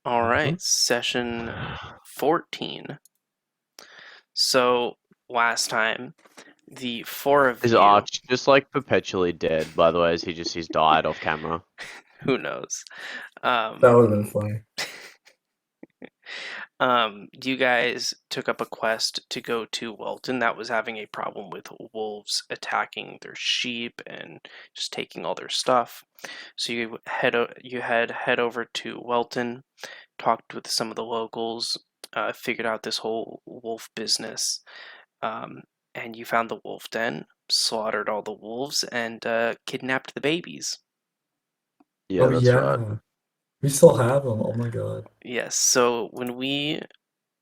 All Mhm. right, session 14. So last time, the four of Is you, Arch just like perpetually dead, by the way, as he's died off camera? who knows, That um, would have been funny. you guys took up a quest to go to Welton that was having a problem with wolves attacking their sheep and just taking all their stuff. So head over to Welton, talked with some of the locals, figured out this whole wolf business. Um, and you found the wolf den, slaughtered all the wolves, and kidnapped the babies. Yeah, Oh that's right. yeah, we still have them. Oh my god. Yes, so when we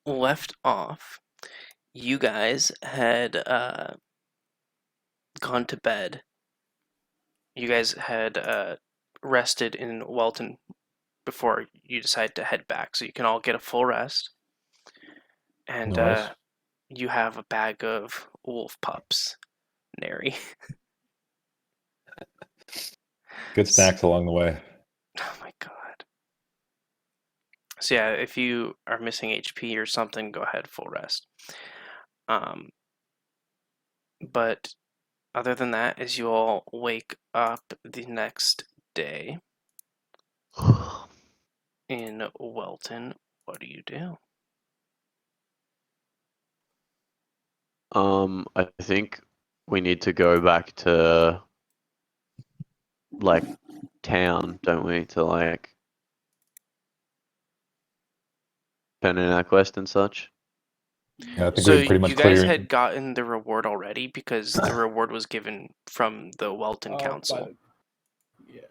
left off, you guys had gone to bed. You guys had rested in Welton before you decided to head back, so you can all get a full rest. And Nice. you have a bag of wolf pups, Nary. Good snacks along the way. Oh my god. So yeah, if you are missing HP or something, go ahead, full rest. Um, but other than that, as you all wake up the next day in Welton, what do you do? I think we need to go back to like town, don't we? To like turn in our quest and such. Yeah, I think So we've pretty you much guys cleared. had gotten the reward already because the reward was given from the Welton Council. Yeah.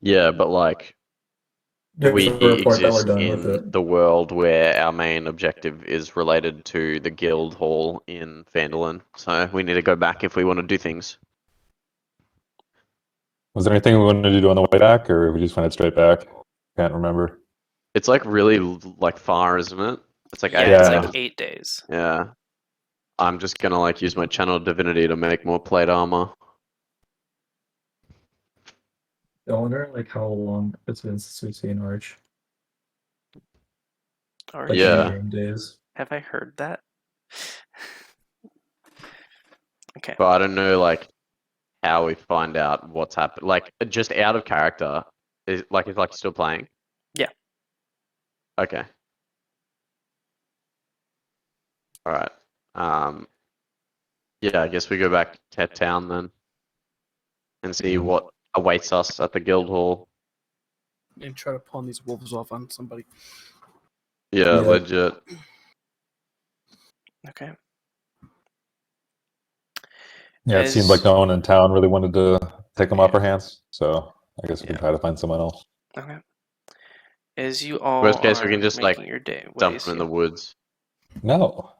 Yeah, but like There's we a report that we're exist done with in it. the world where our main objective is related to the guild hall in Phandalin, so we need to go back if we want to do things. Was there anything we wanted to do on the way back, or we just went straight back? Can't remember. It's like really like far, isn't it? It's like Yeah, it's like Yeah. 8 days. Yeah. I'm just gonna like use my channel divinity to make more plate armor. I wonder like how long it's been since we've seen Arch. Arch, Like Yeah. in-game days. have I heard that? Okay. But I don't know like how we find out what's happened. Like just out of character. Is like still playing? Yeah. Okay. Alright. Yeah, I guess we go back to town then. And see what awaits us at the guild hall. And try to pawn these wolves off on somebody. Yeah, Yeah. legit. Okay. Yeah, it seemed like no one in town really wanted to take them off Yeah. our hands, so I guess we can try to find someone else. Okay. As you all Worst case, we are can just making like your day dump ways them in the here, woods. No.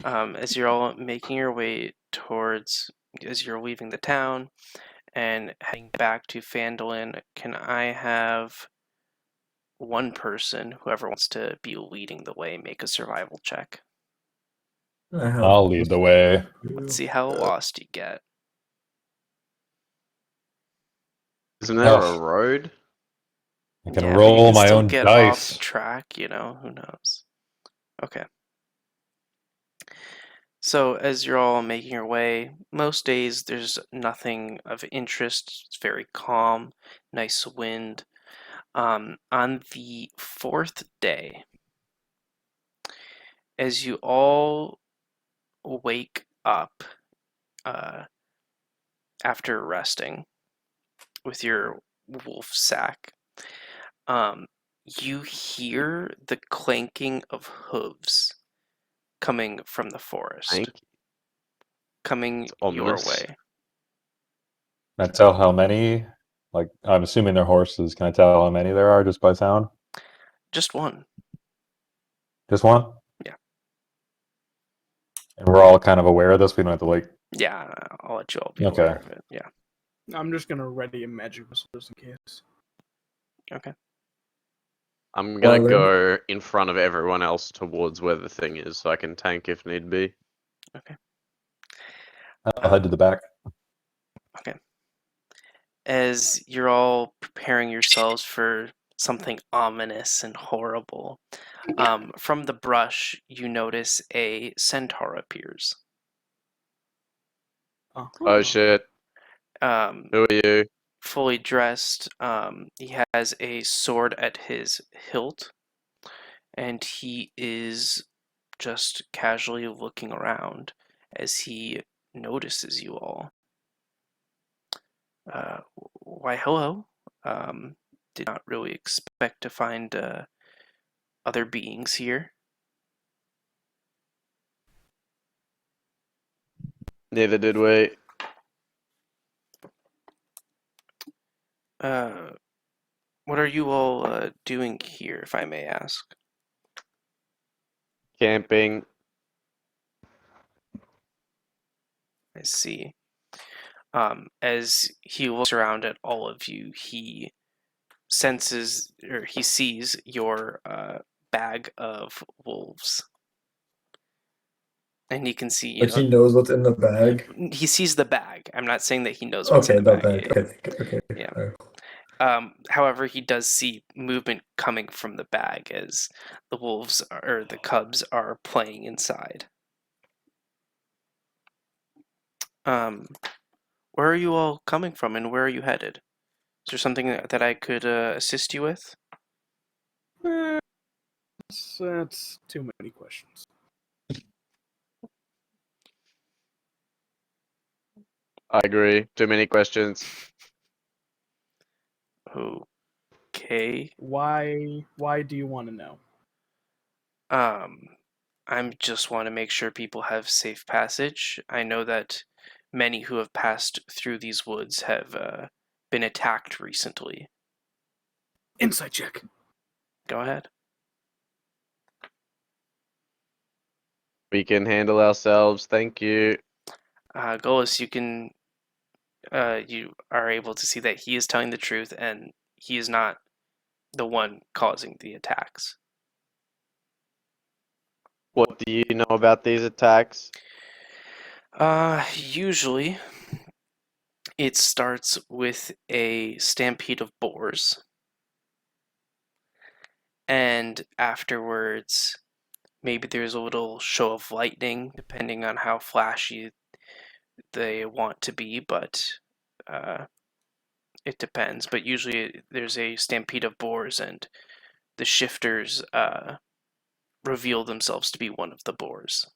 as you're all making your way towards, as you're leaving the town and heading back to Phandalin, can I have one person, whoever wants to be leading the way, make a survival check? I have I'll lead the way. Let's see how lost you get. Isn't there a Oh, road? I can Yeah, but you roll can my still own get dice. off track, who knows? Okay. So as you're all making your way, most days there's nothing of interest. It's very calm, nice wind. On the fourth day, as you all wake up after resting with your wolf sack, you hear the clanking of hooves coming from the forest, Thank you. coming It's your ominous. way. Can I tell how many? Like, I'm assuming they're horses. Can I tell how many there are just by sound? Just one. Just one? Yeah. And we're all kind of aware of this. We don't have to like. Yeah, I'll let you all be Okay. aware of it. Yeah. I'm just gonna ready a magic missile just in case. Okay. I'm gonna Well, go in front of everyone else towards where the thing is, so I can tank if need be. I'll head to the back. Okay. As you're all preparing yourselves for something ominous and horrible. From the brush, you notice a centaur appears. Oh shit! Um, Who are you? fully dressed. He has a sword at his hilt, and he is just casually looking around as he notices you all. Why, hello. Did not really expect to find other beings here. Neither did we. What are you all doing here, if I may ask? Camping. I see. As he looks around at all of you, he senses, or he sees your bag of wolves. And he can see, Like he knows what's in the bag. he sees the bag. I'm not saying that he knows what's Okay, in the the bag. bag. Okay. Yeah. Alright. However, he does see movement coming from the bag as the wolves or the cubs are playing inside. Where are you all coming from, and where are you headed? Is there something that I could assist you with? That's too many questions. I agree. Too many questions. Okay. Why do you want to know? I just want to make sure people have safe passage. I know that many who have passed through these woods have been attacked recently. Insight check. Go ahead. We can handle ourselves. Thank you. Golis, you are able to see that he is telling the truth and he is not the one causing the attacks. What do you know about these attacks? Usually it starts with a stampede of boars, and afterwards maybe there's a little show of lightning depending on how flashy they want to be, but it depends. But usually there's a stampede of boars and the shifters reveal themselves to be one of the boars.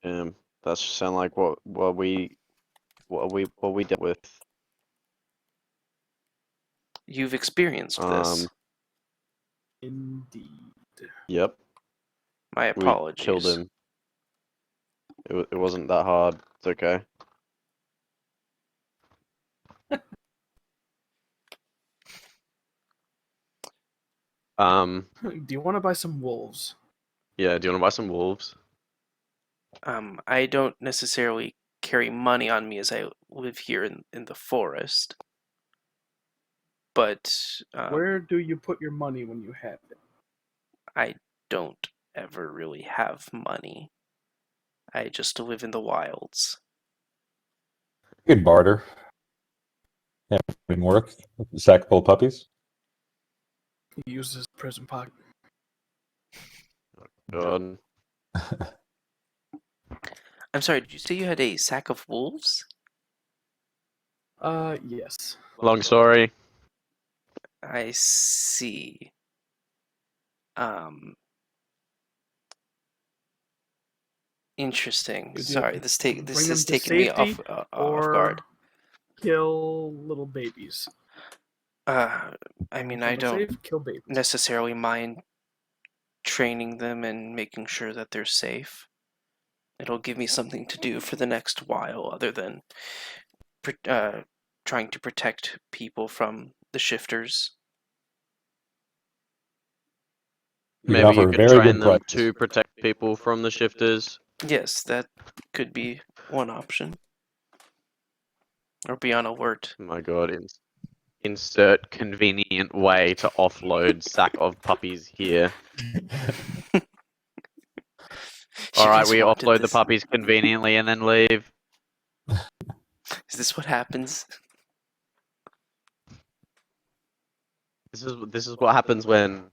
That should sound like what we dealt with. You've experienced this. Indeed. Yep. My We apologies. killed him. It wasn't that hard. It's okay. Do you want to buy some wolves? Yeah, do you want to buy some wolves? I don't necessarily carry money on me as I live here in the forest. But Where do you put your money when you have it? I don't ever really have money. I just live in the wilds. Good barter. Yeah, wouldn't work. A sack full of puppies. He uses his prison pocket. God. I'm sorry, did you say you had a sack of wolves? Yes. Long story. I see. Interesting. Would you Sorry, this bring is them to taking me safety off guard. Kill little babies. I mean, I Keep them don't safe, kill babies. necessarily mind training them and making sure that they're safe. It'll give me something to do for the next while other than trying to protect people from the shifters. You Maybe you offer a could very train good them price. to protect people from the shifters. Yes, that could be one option. Or be on alert. Oh my god, insert convenient way to offload sack of puppies here. Alright, we offload the puppies conveniently and then leave. Is this what happens? This is what happens when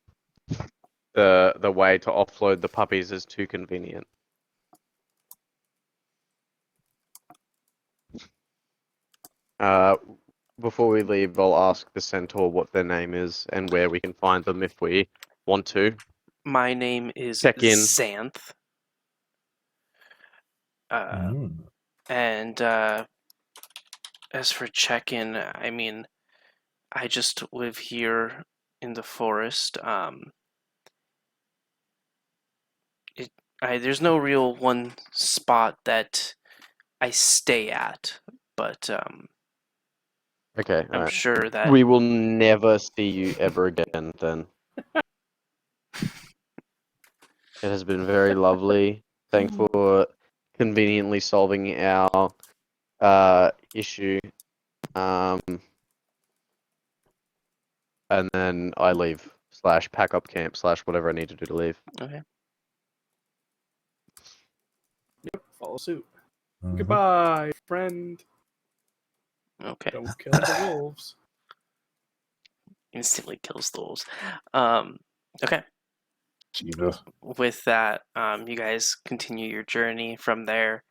the way to offload the puppies is too convenient. Before we leave, I'll ask the centaur what their name is and where we can find them if we want to. My name is Check in. Xanth. Mm. And as for check-in, I mean, I just live here in the forest. There's no real one spot that I stay at, but Okay, I'm alright. sure that We will never see you ever again then. It has been very lovely. Thanks for conveniently solving our issue. And then I leave. / pack up camp / whatever I need to do to leave. okay. Yep, follow suit. Mhm. Goodbye, friend. Okay. Don't kill the wolves. Instantly kills the wolves. Okay. Jesus. With that, you guys continue your journey from there,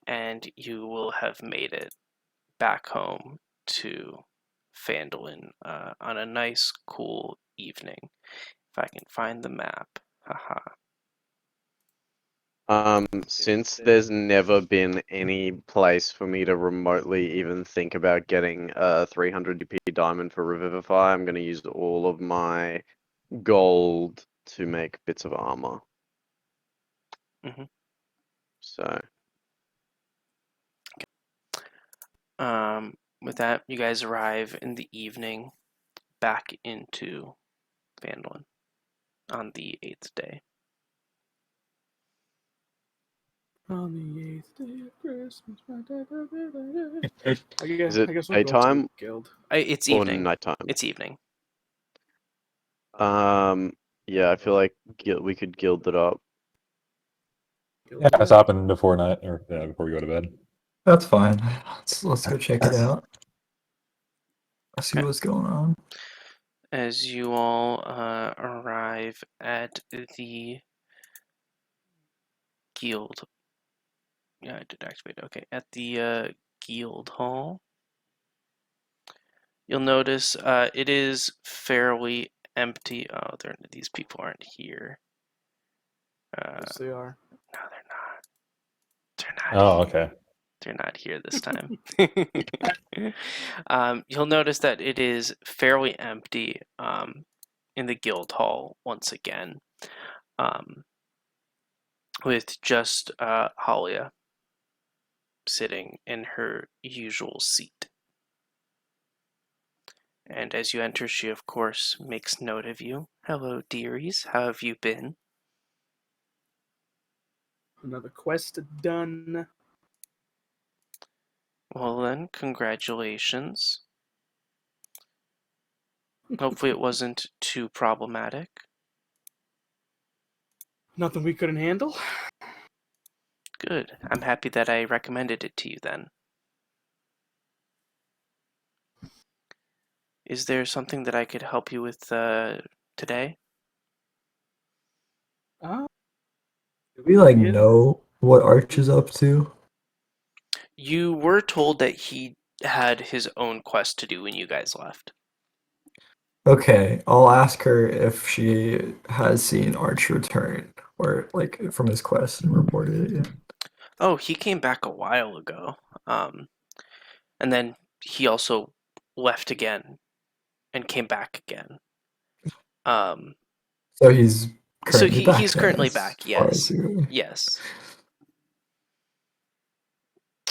and you will have made it back home to Phandalin on a nice, cool evening. If I can find the map. Haha. Since there's never been any place for me to remotely even think about getting a 300 UP diamond for Revivify, I'm gonna use all of my gold to make bits of armor. Mhm. So, With that, you guys arrive in the evening back into Phandalin on the 8th day. On the 8th day of Christmas, my day, is it I guess we'll go to daytime the guild. It's or evening. nighttime? It's evening. Yeah, I feel like we could guild it up. Guild. Yeah, it's happening before night, or before we go to bed. That's fine. Let's go check it out. Let's see Okay. what's going on. As you all arrive at the guild. Yeah, I did activate. Okay, at the guild hall, you'll notice it is fairly empty. Oh, these people aren't here. Yes, they are. No, they're not. They're not Oh, here. okay. They're not here this time. You'll notice that it is fairly empty in the guild hall once again, with just Halia sitting in her usual seat. And as you enter, she of course makes note of you. Hello, dearies. How have you been? Another quest done. Well then, congratulations. Hopefully it wasn't too problematic. Nothing we couldn't handle. Good. I'm happy that I recommended it to you then. Is there something that I could help you with today? Ah, Do we like Yeah. know what Arch is up to? You were told that he had his own quest to do when you guys left. Okay, I'll ask her if she has seen Arch return or like from his quest and reported it yet. Oh, he came back a while ago. And then he also left again and came back again. So he's So currently back. he's then, currently as back, far yes. as you- Yes.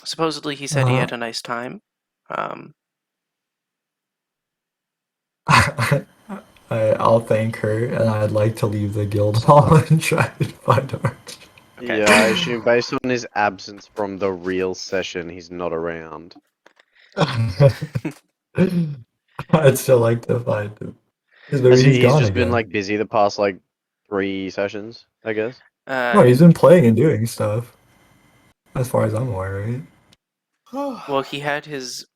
Supposedly he said he had a nice time. I'll thank her, and I'd like to leave the guild hall and try to find Arch. Okay. Yeah, I assume based on his absence from the real session, he's not around. I'd still like to find him. Maybe He's he's gone just been again. like busy the past like 3 sessions, I guess. No, he's been playing and doing stuff. As far as I'm aware, right? Well, he had his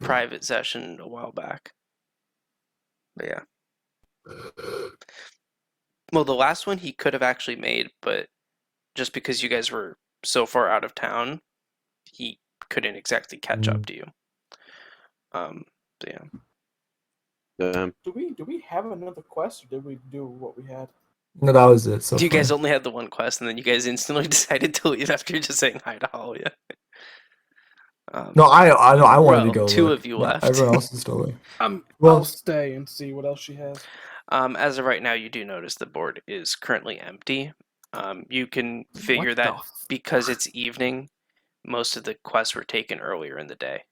private session a while back. But yeah. Well, the last one he could have actually made, but just because you guys were so far out of town, he couldn't exactly catch up to you. So yeah. Do we have another quest, or did we do what we had? No, that was it. So You guys far. only had the one quest, and then you guys instantly decided to leave after just saying hi to Halia. No, I wanted to well, go. two look, of you but left. Everyone else is still there. I'll Well, stay and see what else she has. As of right now, you do notice the board is currently empty. You can figure What that the because it's evening, most of the quests were taken earlier in the day.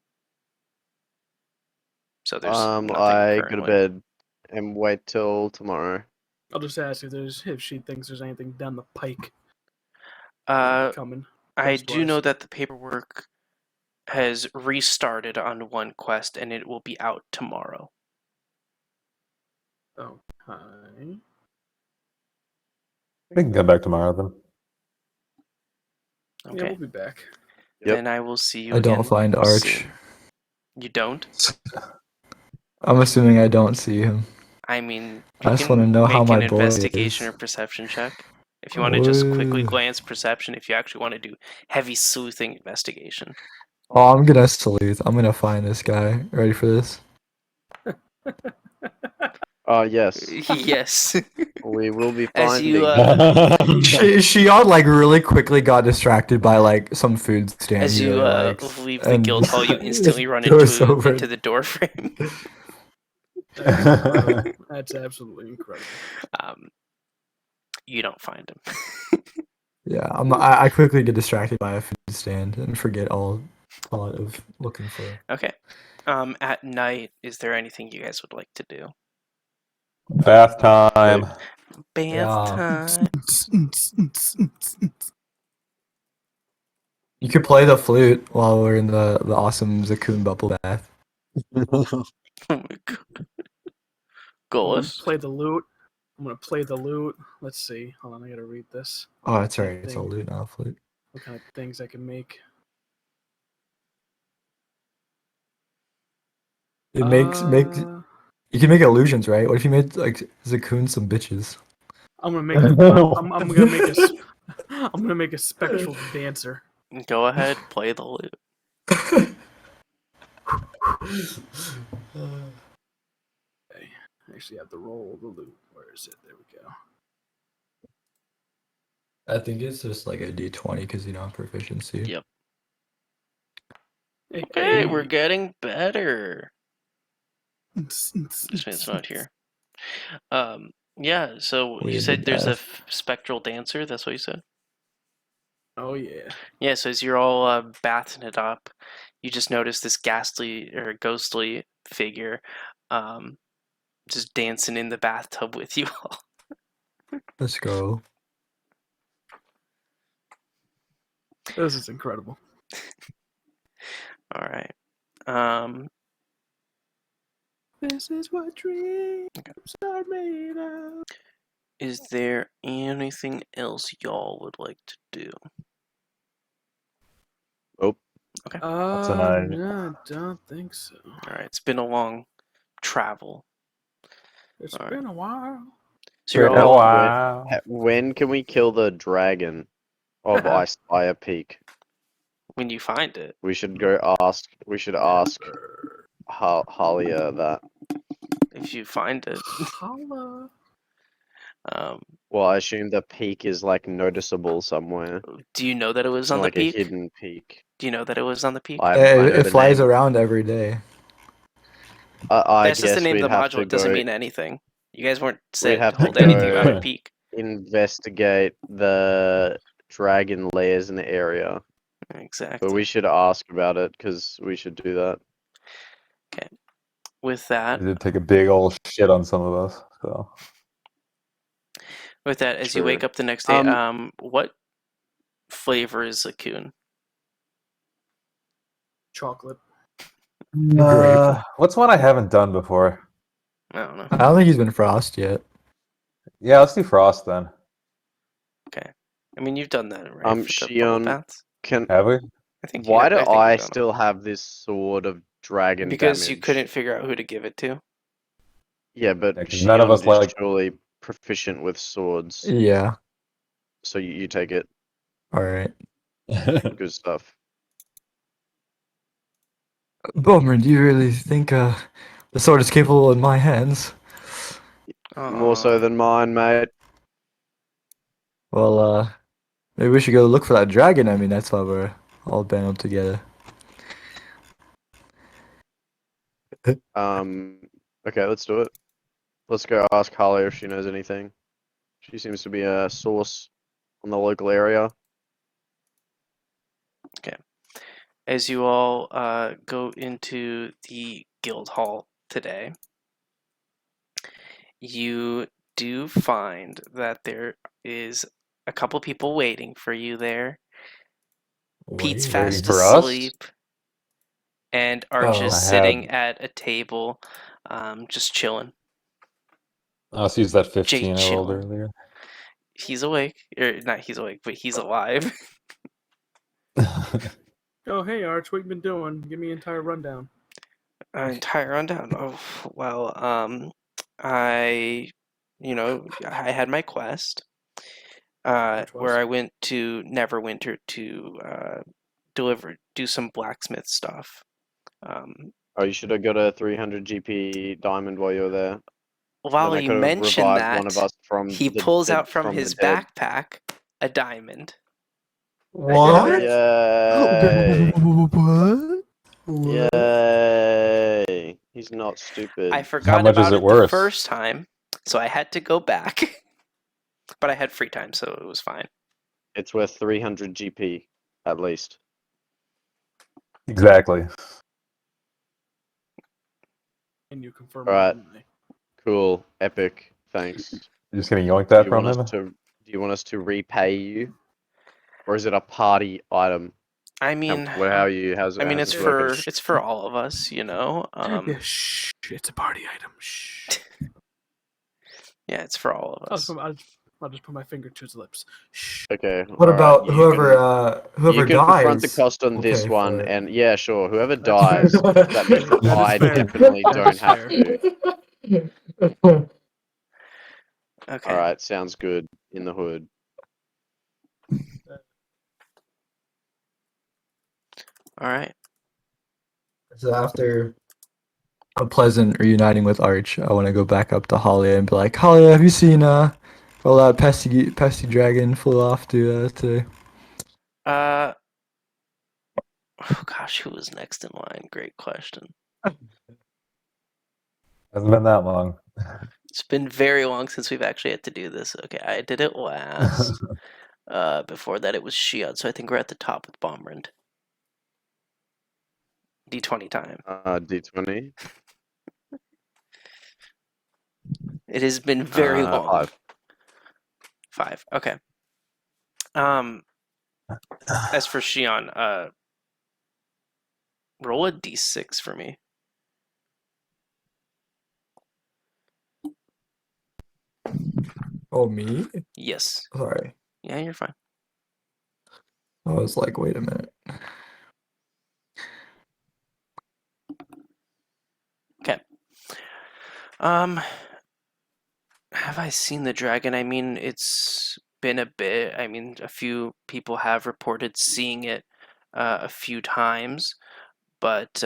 So there's nothing I go to currently. bed and wait till tomorrow. I'll just ask if she thinks there's anything down the pike coming. I do quest-wise. know that the paperwork has restarted on one quest, and it will be out tomorrow. Okay. We can come back tomorrow then. Yeah, Okay. we'll be back. Yep. Then I will see you I again don't find Arch. soon. You don't? I'm assuming I don't see him. I mean, I you just wanna can know make how an my boy investigation is. or perception check. If you want to just quickly Woo. glance perception, if you actually want to do heavy sleuthing investigation. Oh, I'm gonna sleuth. I'm gonna find this guy. Ready for this? Yes. Yes. We will be As finding. you, Shion like really quickly got distracted by like some food stand. as he you really likes, leave the and guild hall, you instantly run goes over. into the door frame. That's incredible. That's absolutely incredible. You don't find him. Yeah, I quickly get distracted by a food stand and forget all thought of looking for. Okay. At night, is there anything you guys would like to do? Bath time. Bath Yeah. time. You could play the flute while we're in the awesome Zakun bubble bath. Oh my god. I'm Goals? gonna play the loot. I'm gonna play the loot. Let's see. Hold on, I gotta read this. Oh, that's right. It's a lute, not a flute. What kind of things I can make? It makes you can make illusions, right? What if you made like Zakun some bitches? I'm gonna make. I'm gonna make a. I'm gonna make a spectral dancer. Go ahead, play the lute. Okay. I actually have to roll the loot. Where is it? There we go. I think it's just like a D20 because you don't have proficiency. Yep. Hey, Okay, we're getting better. This man's not here. Yeah, so We you did said there's a bath. spectral dancer, that's what you said? Oh yeah. Yeah, so as you're all bathing it up, you just notice this ghastly or ghostly figure just dancing in the bathtub with you all. Let's go. This is incredible. All right. This is what dreams are made of. Is there anything else y'all would like to do? Oh, tonight. No, I don't think so. All right, it's been a long travel. It's All been a while. So you're Been a all while. when can we kill the dragon of Icespire Peak? when you find it. We should go ask. We should ask Halia that. If you find it. Holla. Well, I assume the peak is like noticeable somewhere, Do you know that it was on like the a peak? hidden peak. Do you know that it was on the peak? I know It the flies name. around every day. I That's just the guess name of we'd the have module. to It doesn't go mean anything. You guys weren't said have to to hold anything go- about a peak. investigate the dragon layers in the area. Exactly. But we should ask about it because we should do that. With I that, did take a big old shit on some of us. So as you True. wake up the next day, what flavor is a coon? Chocolate. what's one I haven't done before? I don't know. I don't think he's been frost yet. Yeah, let's do frost then. Okay. I mean, you've done that, right? For the bubble Shion, baths? can Have we? I think Why do I think I you've done it. still have this sword of dragon Because damage? you couldn't figure out who to give it to. Yeah, but Yeah, 'cause none of us Shion is like. surely proficient with swords, Yeah. so you take it. All right. Good stuff. Bummer, do you really think the sword is capable in my hands? More so than mine, mate. Well, maybe we should go look for that dragon. I mean, that's why we're all banded together. Okay, let's do it. Let's go ask Harley if she knows anything. She seems to be a source on the local area. As you all go into the guild hall today, you do find that there is a couple people waiting for you there. Pete's Wait. fast for us? asleep, and Arch is Oh. sitting at a table, just chilling. I'll use that Jake 15 I rolled chilling. earlier. He's awake, or not? He's awake, but he's alive. Oh, hey, Arch, what you been doing? Give me an entire rundown. Entire rundown. Oh well, I had my quest, Which was? where I went to Neverwinter to do some blacksmith stuff. Oh, you should have got a 300 GP diamond while you were there. While Then I you could have mention revived one of that, us from he the pulls dead, out from from his the dead. backpack a diamond. What? Yay! What? Yay! He's not stupid. I forgot much is about it it the worth? first time, so I had to go back. But I had free time, so it was fine. It's worth 300 GP, at least. Exactly. And you confirm Alright. it. Cool. Epic. Thanks. You're just gonna yoink Do that you from want him? us to? Do you want us to repay you, or is it a party item? I mean, How are you? How's it's this working? for all of us, you know. Yeah, shh, it's a party item. Shh. Yeah, it's for all of us. I'll just put my finger to his lips. Shh. Okay. What alright, about you whoever you can dies? front the cost on this Okay, one, for it. and yeah, sure. Whoever That's dies, fair. that means that That is I fair. definitely That don't is have fair. to. Okay. All right, sounds good. In the hood. All right. So after a pleasant reuniting with Arch, I want to go back up to Holly and be like, Holly, have you seen well that pesty dragon flew off today? Oh gosh, who was next in line? Great question. Hasn't been that long. It's been very long since we've actually had to do this. Okay, I did it last. Before that it was Shion, so I think we're at the top with Bombrand. D20 time. D20. It has been very long. 5. 5. Okay. As for Shion, roll a D6 for me. Oh, me? Yes. Sorry. Yeah, you're fine. I was like, wait a minute. Okay. Have I seen the dragon? I mean, it's been a bit. I mean, a few people have reported seeing it a few times, but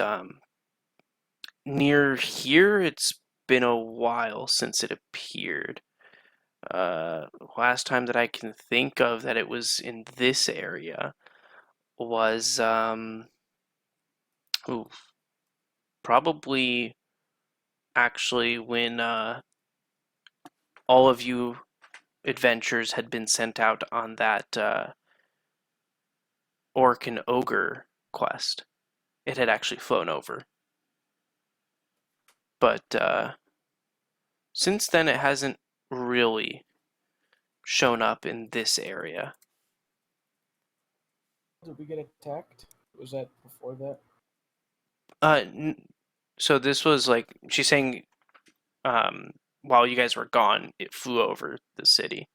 near here, it's been a while since it appeared. Last time that I can think of that it was in this area was probably actually when all of you adventurers had been sent out on that orc and ogre quest. It had actually flown over. But since then it hasn't really shown up in this area. Did we get attacked? Was that before that? So this was like, she's saying while you guys were gone, it flew over the city.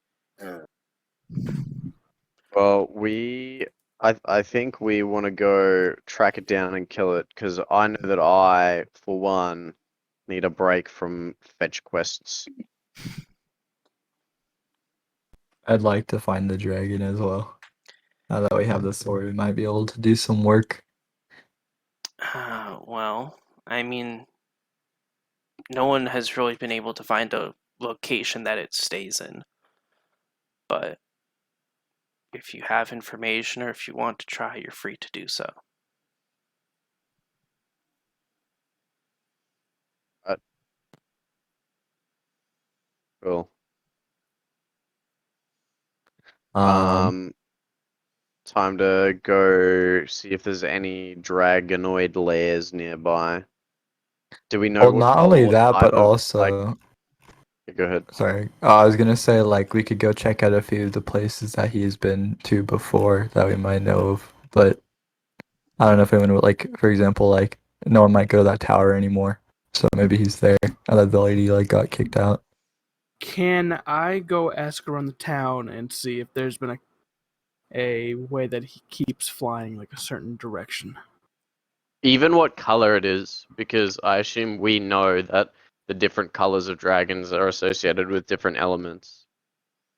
Well, we I think we want to go track it down and kill it because I know that I, for one, need a break from fetch quests. I'd like to find the dragon as well. Now that we have the sword, we might be able to do some work. Well, I mean, no one has really been able to find a location that it stays in. But if you have information or if you want to try, you're free to do so. Cool. Um, Time to go see if there's any dragonoid lairs nearby. Do we know well, not only what that, type but of, also, go ahead. sorry, I was gonna say like we could go check out a few of the places that he's been to before that we might know of, but I don't know if anyone would like, for example, like no one might go to that tower anymore, so maybe he's there. And that the lady like got kicked out. Can I go ask around the town and see if there's been a way that he keeps flying like a certain direction? Even what color it is, because I assume we know that the different colors of dragons are associated with different elements.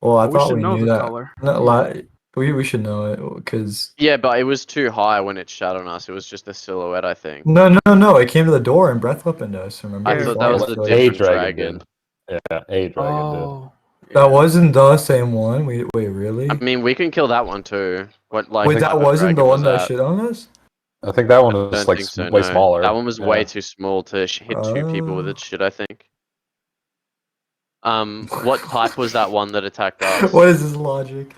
Well, I We thought should we know knew the that. color. No, Yeah. we should know it because Yeah, but it was too high when it shot on us. It was just a silhouette, I think. no, it came to the door and breath weaponed us. Remember? I Yeah, thought His that was voice the was- A different dragon dragon. did. Yeah, a dragon did. Oh. That yeah. wasn't the same one. Wait, really? I mean, we can kill that one too. What like Wait, type that of wasn't the dragon one was that that? shit on us? I think that one I was don't like think so. way No, smaller. that one was way Yeah. too small to hit two people with Oh. its shit. I think. What type was that one that attacked us? What is this logic?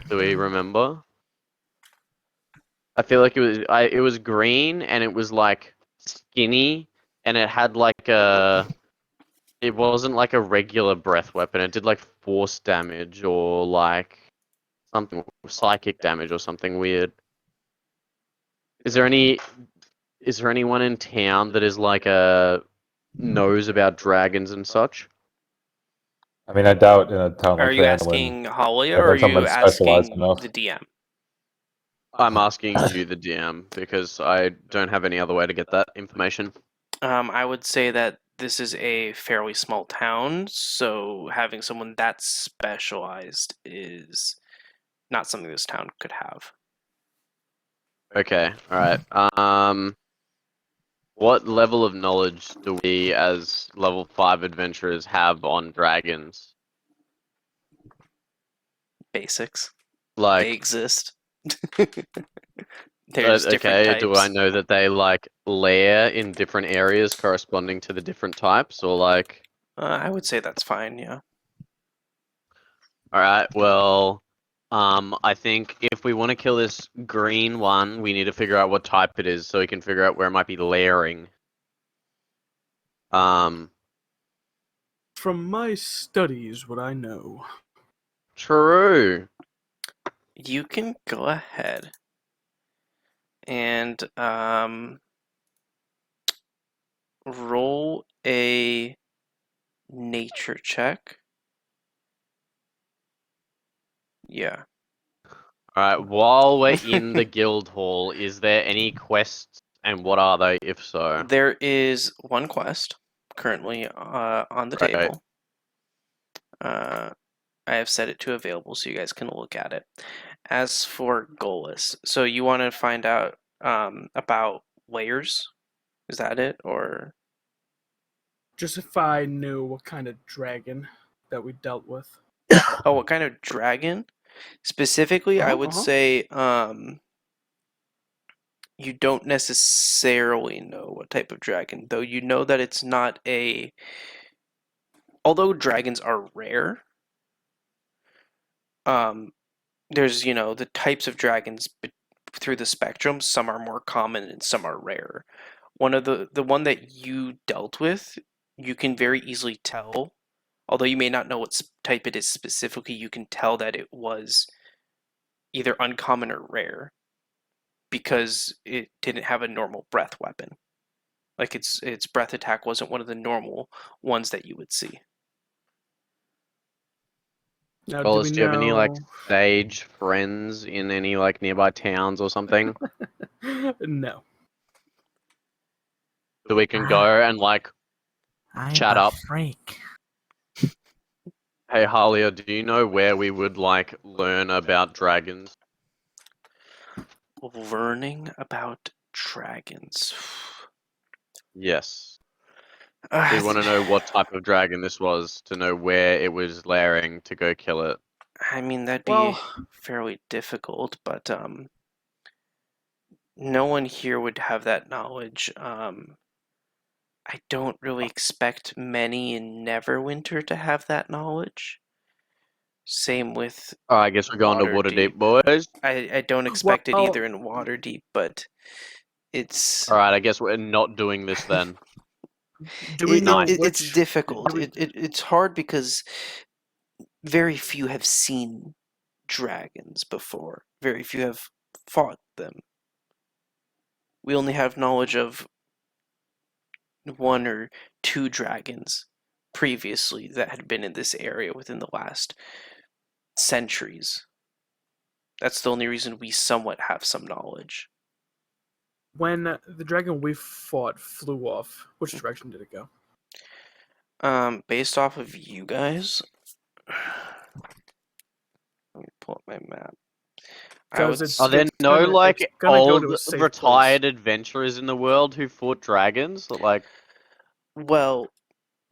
Do we remember? I feel like it was green and it was like skinny and it had like it wasn't like a regular breath weapon. It did like force damage or like something psychic damage or something weird. Is there anyone in town that is like knows about dragons and such? I mean, I doubt in a town Are like you Phandalin, asking Halia I'd or are have you someone specialized asking enough. the DM? I'm asking you, the DM, because I don't have any other way to get that information. I would say that this is a fairly small town, so having someone that specialized is not something this town could have. Okay, alright. What level of knowledge do we as level 5 adventurers have on dragons? Basics. They Like, exist. There's different okay, types. do I know that they like lair in different areas corresponding to the different types, or like... I would say that's fine, yeah. Alright, well, I think if we want to kill this green one, we need to figure out what type it is so we can figure out where it might be lairing. From my studies, what I know. True. You can go ahead and roll a nature check. Yeah. Alright, while we're in the guild hall, is there any quests, and what are they, if so? There is one quest currently on the Right. table. I have set it to available so you guys can look at it. As for Goalless, so you want to find out about layers? Is that it, or Just if I knew what kind of dragon that we dealt with. oh, what kind of dragon? Specifically, I would say you don't necessarily know what type of dragon, though you know that it's not a. Although dragons are rare, there's the types of dragons through the spectrum. Some are more common and some are rare. One of the one that you dealt with, you can very easily tell. Although you may not know what type it is specifically, you can tell that it was either uncommon or rare because it didn't have a normal breath weapon. Like its breath attack wasn't one of the normal ones that you would see. Now, Well, do we do you have any like know? sage friends in any like nearby towns or something No. that we can go and like I'm chat a up? freak. Hey, Halia, do you know where we would like learn about dragons? Learning about dragons. Yes. We want to know what type of dragon this was to know where it was lairing to go kill it. I mean, that'd be Well, fairly difficult, but no one here would have that knowledge. I don't really expect many in Neverwinter to have that knowledge. Same with Oh, I guess we're going to Waterdeep, boys. I don't expect it Well- either in Waterdeep, but it's All right, I guess we're not doing this then. do we know it's which? difficult. do we- It's hard because very few have seen dragons before. Very few have fought them. We only have knowledge of one or two dragons previously that had been in this area within the last centuries. That's the only reason we somewhat have some knowledge. When the dragon we fought flew off, which direction did it go? Based off of you guys, let me pull up my map. I would, Because Are there it's no gonna- like it's gonna go to old a safe retired adventurers in the world who fought dragons? Like, well,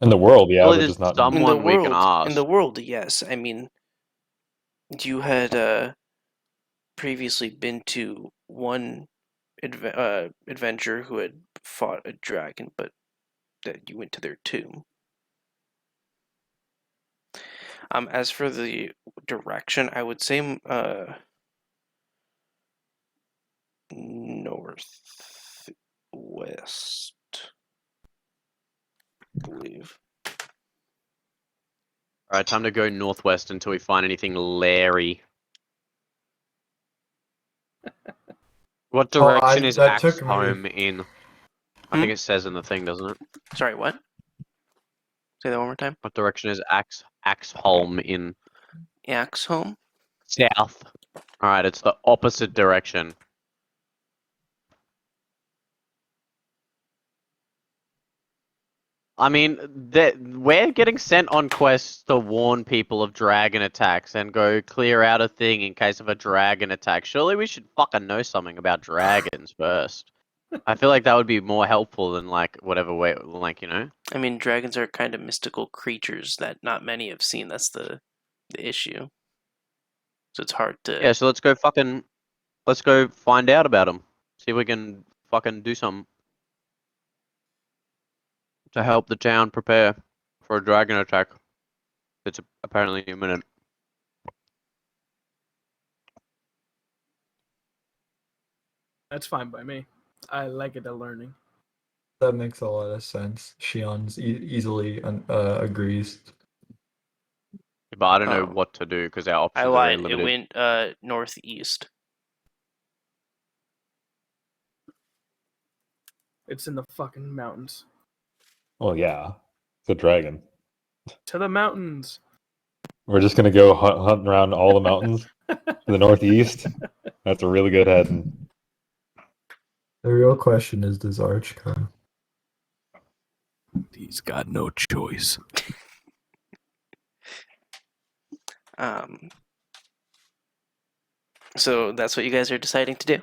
In the world, yeah, surely but there's just not. in the someone we can world, ask. in the world, yes. I mean, you had previously been to one adventurer who had fought a dragon, but that you went to their tomb. As for the direction, I would say northwest, I believe. All right, time to go northwest until we find anything Larry. What Oh, direction is that Axe took me- home in? I think it says in the thing, doesn't it? Sorry, what? Say that one more time. What direction is Axholm in? Axholm? South. All right, it's the opposite direction. I mean, we're getting sent on quests to warn people of dragon attacks and go clear out a thing in case of a dragon attack. Surely we should fucking know something about dragons first. I feel like that would be more helpful than like whatever way, like, you know. I mean, dragons are kind of mystical creatures that not many have seen. That's the issue. So it's hard to. Yeah, so let's go find out about them. See if we can fucking do something to help the town prepare for a dragon attack. It's apparently imminent. That's fine by me. I like it at learning. That makes a lot of sense. Shion's easily agrees. But I don't know Oh. what to do because our I options are very lied. It limited. went northeast. It's in the fucking mountains. Well, yeah, it's a dragon. To the mountains. We're just gonna go hunting around all the mountains to the northeast. That's a really good heading. The real question is, does Arch come? He's got no choice. So that's what you guys are deciding to do.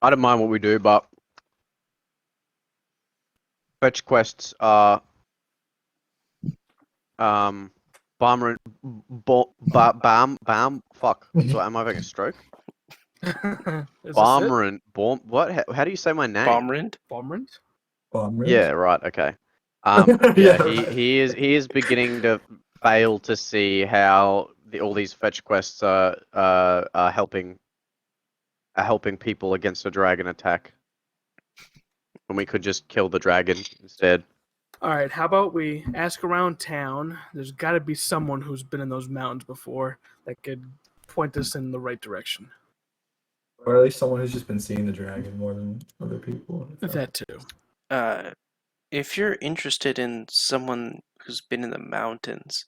I don't mind what we do, but fetch quests are Bam, fuck. So am I having a stroke? Bomrand, what? How do you say my name? Bomrand? Bomrand? Yeah, right. Okay. Yeah, he is beginning to fail to see how all these fetch quests are helping people against a dragon attack. When we could just kill the dragon instead. Alright, how about we ask around town? There's got to be someone who's been in those mountains before that could point us in the right direction. Or at least someone who's just been seeing the dragon more than other people. That too. If you're interested in someone who's been in the mountains.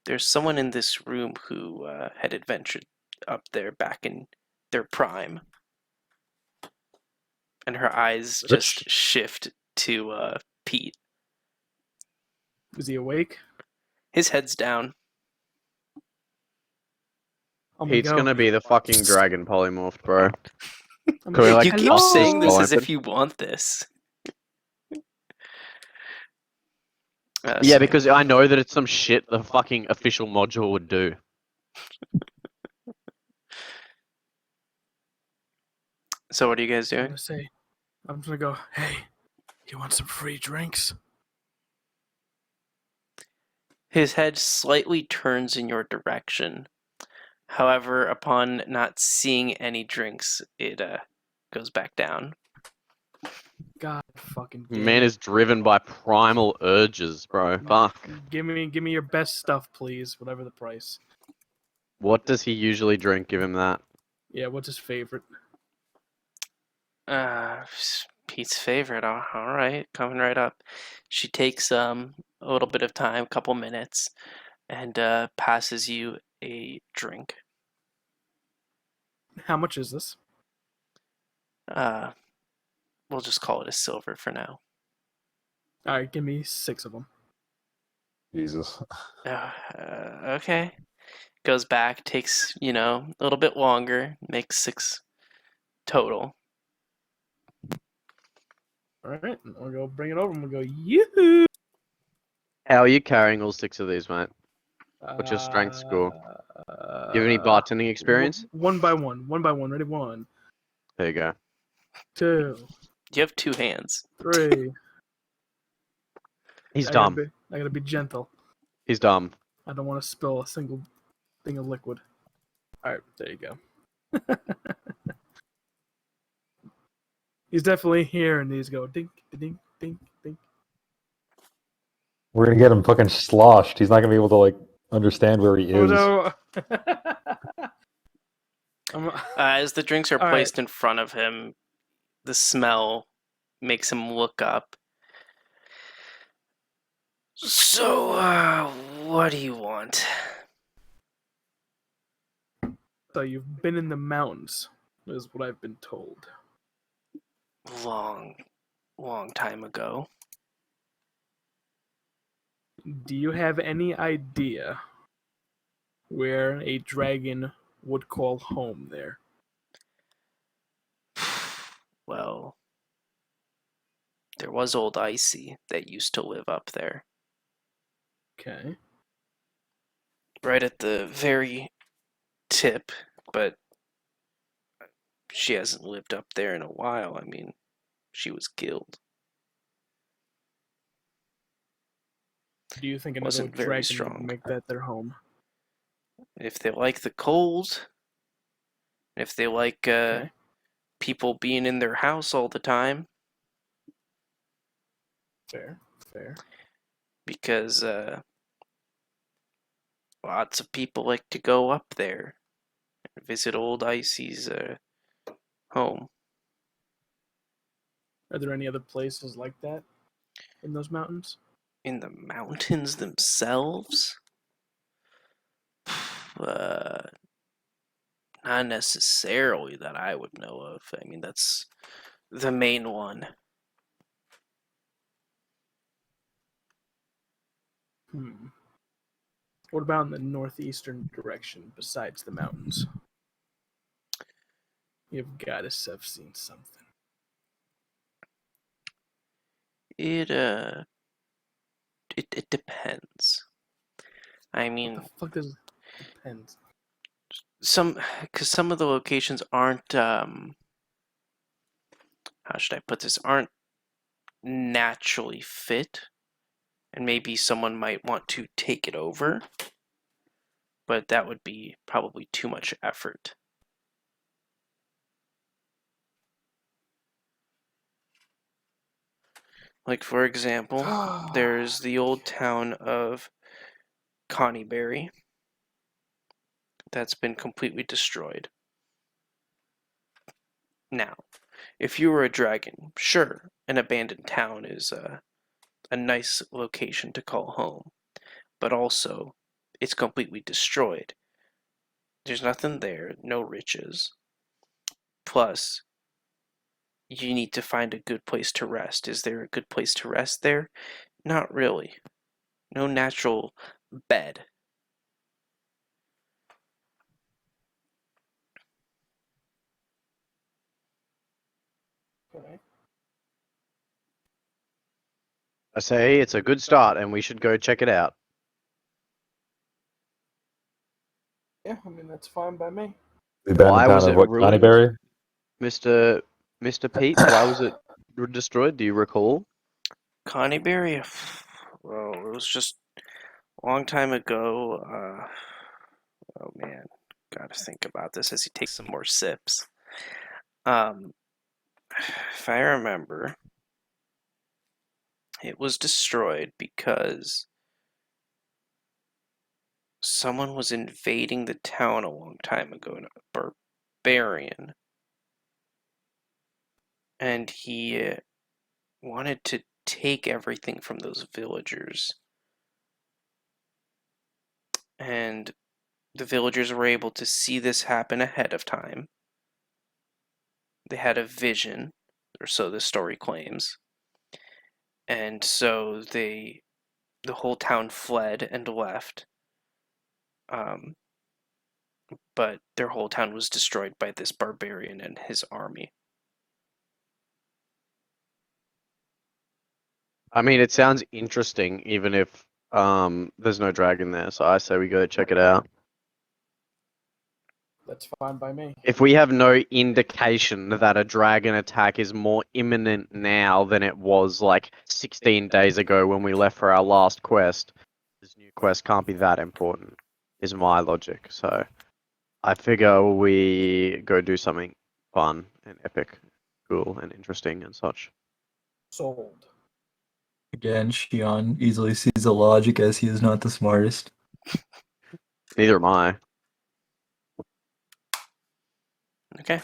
There's someone in this room who had adventured up there back in their prime. And her eyes just Rich? shift to Pete. Is he awake? His head's down. I'm Pete's gonna gonna be the fucking dragon polymorphed, bro. I'm Can we, like, You keep hello? saying this Hello? as if you want this. Yeah, So- because I know that it's some shit the fucking official module would do. So what are you guys I'm doing? gonna say, I'm gonna go. Hey, you want some free drinks? His head slightly turns in your direction. However, upon not seeing any drinks, it goes back down. God fucking damn Man it. is driven by primal urges, bro. Fuck. Give me your best stuff, please. Whatever the price. What does he usually drink? Give him that. Yeah, what's his favorite? Pete's favorite. All right, coming right up. She takes a little bit of time, a couple minutes, and passes you a drink. How much is this? We'll just call it a silver for now. All right, give me 6 of them. Jesus. Okay. Goes back, takes, a little bit longer, makes 6 total. All right, I'll go bring it over. I'm gonna go. Yoo. How are you carrying all 6 of these, mate? What's your strength score? Do you have any bartending experience? One by one. One by one. Ready? 1, There you go. 2, You have 2 hands. 3. He's I dumb. gotta be gentle. He's dumb. I don't want to spill a single thing of liquid. All right, there you go. He's definitely here, and these go dink, dink, dink, dink. We're gonna get him fucking sloshed. He's not gonna be able to like understand where he Oh is. no! As the drinks are All placed in front of him, the smell makes him look up. So, what do you want? So you've been in the mountains, is what I've been told. Long time ago. Do you have any idea where a dragon would call home there? Well, there was old Icy that used to live up there. Okay. Right at the very tip, but she hasn't lived up there in a while. I mean, she was killed. Do you think another Wasn't very dragon strong. would make that their home? If they like the cold, if they like Okay. people being in their house all the time, Fair. because lots of people like to go up there and visit old Icy's home. Are there any other places like that in those mountains? In the mountains themselves? Not necessarily that I would know of. I mean, that's the main one. What about in the northeastern direction besides the mountains? You've got to have seen something. It depends. I What mean, the fuck does it depend? because some of the locations aren't how should I put this, aren't naturally fit, and maybe someone might want to take it over, but that would be probably too much effort. Like, for example, there's the old town of Connieberry that's been completely destroyed. Now, if you were a dragon, sure, an abandoned town is a nice location to call home, but also it's completely destroyed. There's nothing there, no riches. Plus, you need to find a good place to rest. Is there a good place to rest there? Not really. No natural bed. Okay. I say it's a good start, and we should go check it out. Yeah, I mean that's fine by me. The abandoned Why town was of it what, ruined, Connieberry? Mr. Pete? Why was it destroyed? Do you recall? Connieberry? Well, it was just a long time ago. Oh man, gotta think about this as he takes some more sips. If I remember, it was destroyed because someone was invading the town a long time ago, a barbarian, and he wanted to take everything from those villagers. And the villagers were able to see this happen ahead of time. They had a vision, or so the story claims. And so the whole town fled and left. But their whole town was destroyed by this barbarian and his army. I mean, it sounds interesting, even if there's no dragon there. So I say we go check it out. That's fine by me. If we have no indication that a dragon attack is more imminent now than it was like 16 days ago when we left for our last quest, this new quest can't be that important, is my logic. So I figure we go do something fun and epic, cool and interesting and such. Sold. Again, Shion easily sees the logic as he is not the smartest. Neither am I. Okay.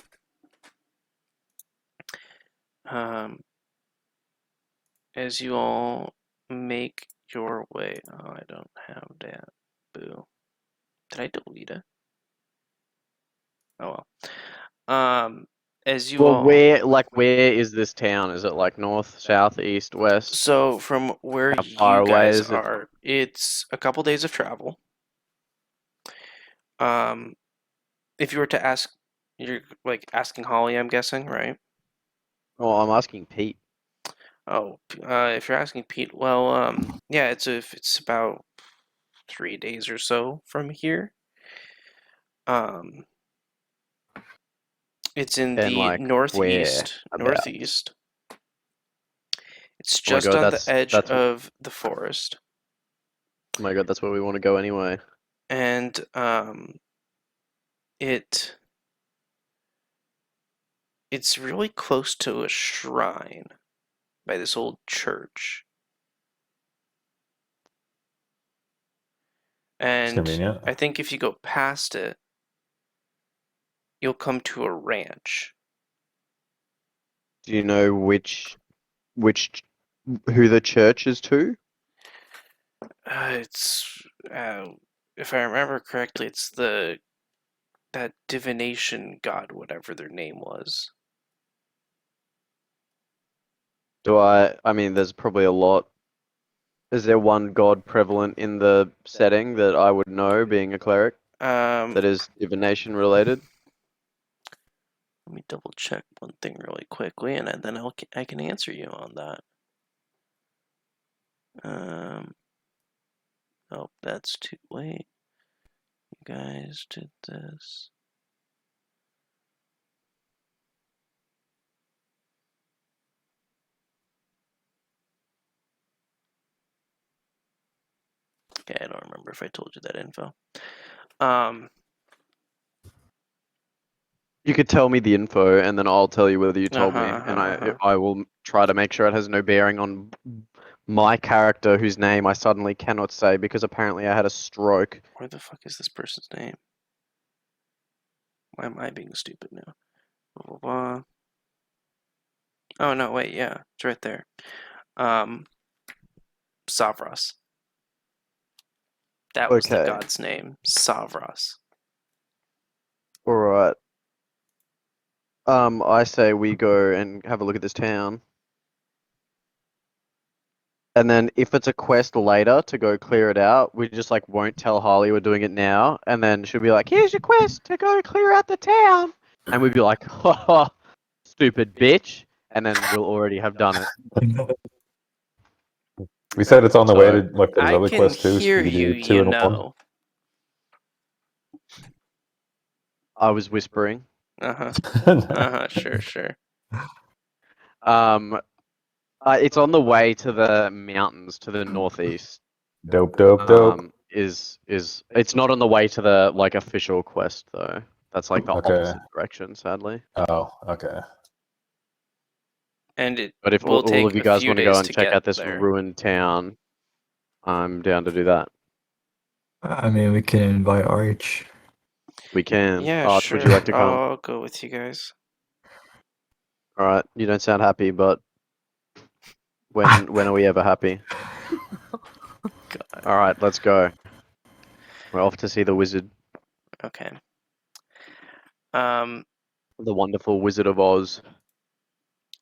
As you all make your way, oh, I don't have that. Boo. Did I delete it? Oh well. As you Well, all, where is this town? Is it like north, south, east, west? so from where How far you away guys is it? are, it's a couple days of travel. If you were to ask, you're like asking Holly, I'm guessing, right? Oh, I'm asking Pete. Oh, if you're asking Pete, well, yeah, it's about 3 days or so from here. Um, it's in And the like where about? northeast. It's Oh my just god, on the edge that's oh of the forest, my god, that's where we want to go anyway. and it it's really close to a shrine by this old church, It's and convenient. I think if you go past it, you'll come to a ranch. Do you know who the church is to? It's if I remember correctly, it's that divination god, whatever their name was. I mean, there's probably a lot. Is there one god prevalent in the setting that I would know, being a cleric, Um, that is divination related? Let me double check one thing really quickly, and then I can answer you on that. Oh, that's too late. You guys did this. Okay, I don't remember if I told you that info. You could tell me the info, and then I'll tell you whether you told me, and Uh-huh. I will try to make sure it has no bearing on my character, whose name I suddenly cannot say because apparently I had a stroke. Where the fuck is this person's name? Why am I being stupid now? Blah, blah, blah. Oh no, wait, yeah, it's right there. Savras. That was the Okay. god's name, Savras. All right. I say we go and have a look at this town. And then if it's a quest later to go clear it out, we just like won't tell Harley we're doing it now. And then she'll be like, here's your quest to go clear out the town. And we'd be like, haha, stupid bitch. And then we'll already have done it. We said it's on the way to So- look for those I other can quests too. So hear we you, do two you in one. know. I was whispering. Sure. It's on the way to the mountains to the northeast. Dope. It's not on the way to the like official quest though. That's like the Okay. opposite direction, sadly. Oh, okay. And it But if will all take of you a guys few want to go days and to check get out this there. ruined town, I'm down to do that. I mean, we can invite Arch. We can. Yeah, Arch, sure. would you like to come? I'll go with you guys. All right. You don't sound happy, but when are we ever happy? God. All right, let's go. We're off to see the wizard, Okay. the wonderful Wizard of Oz.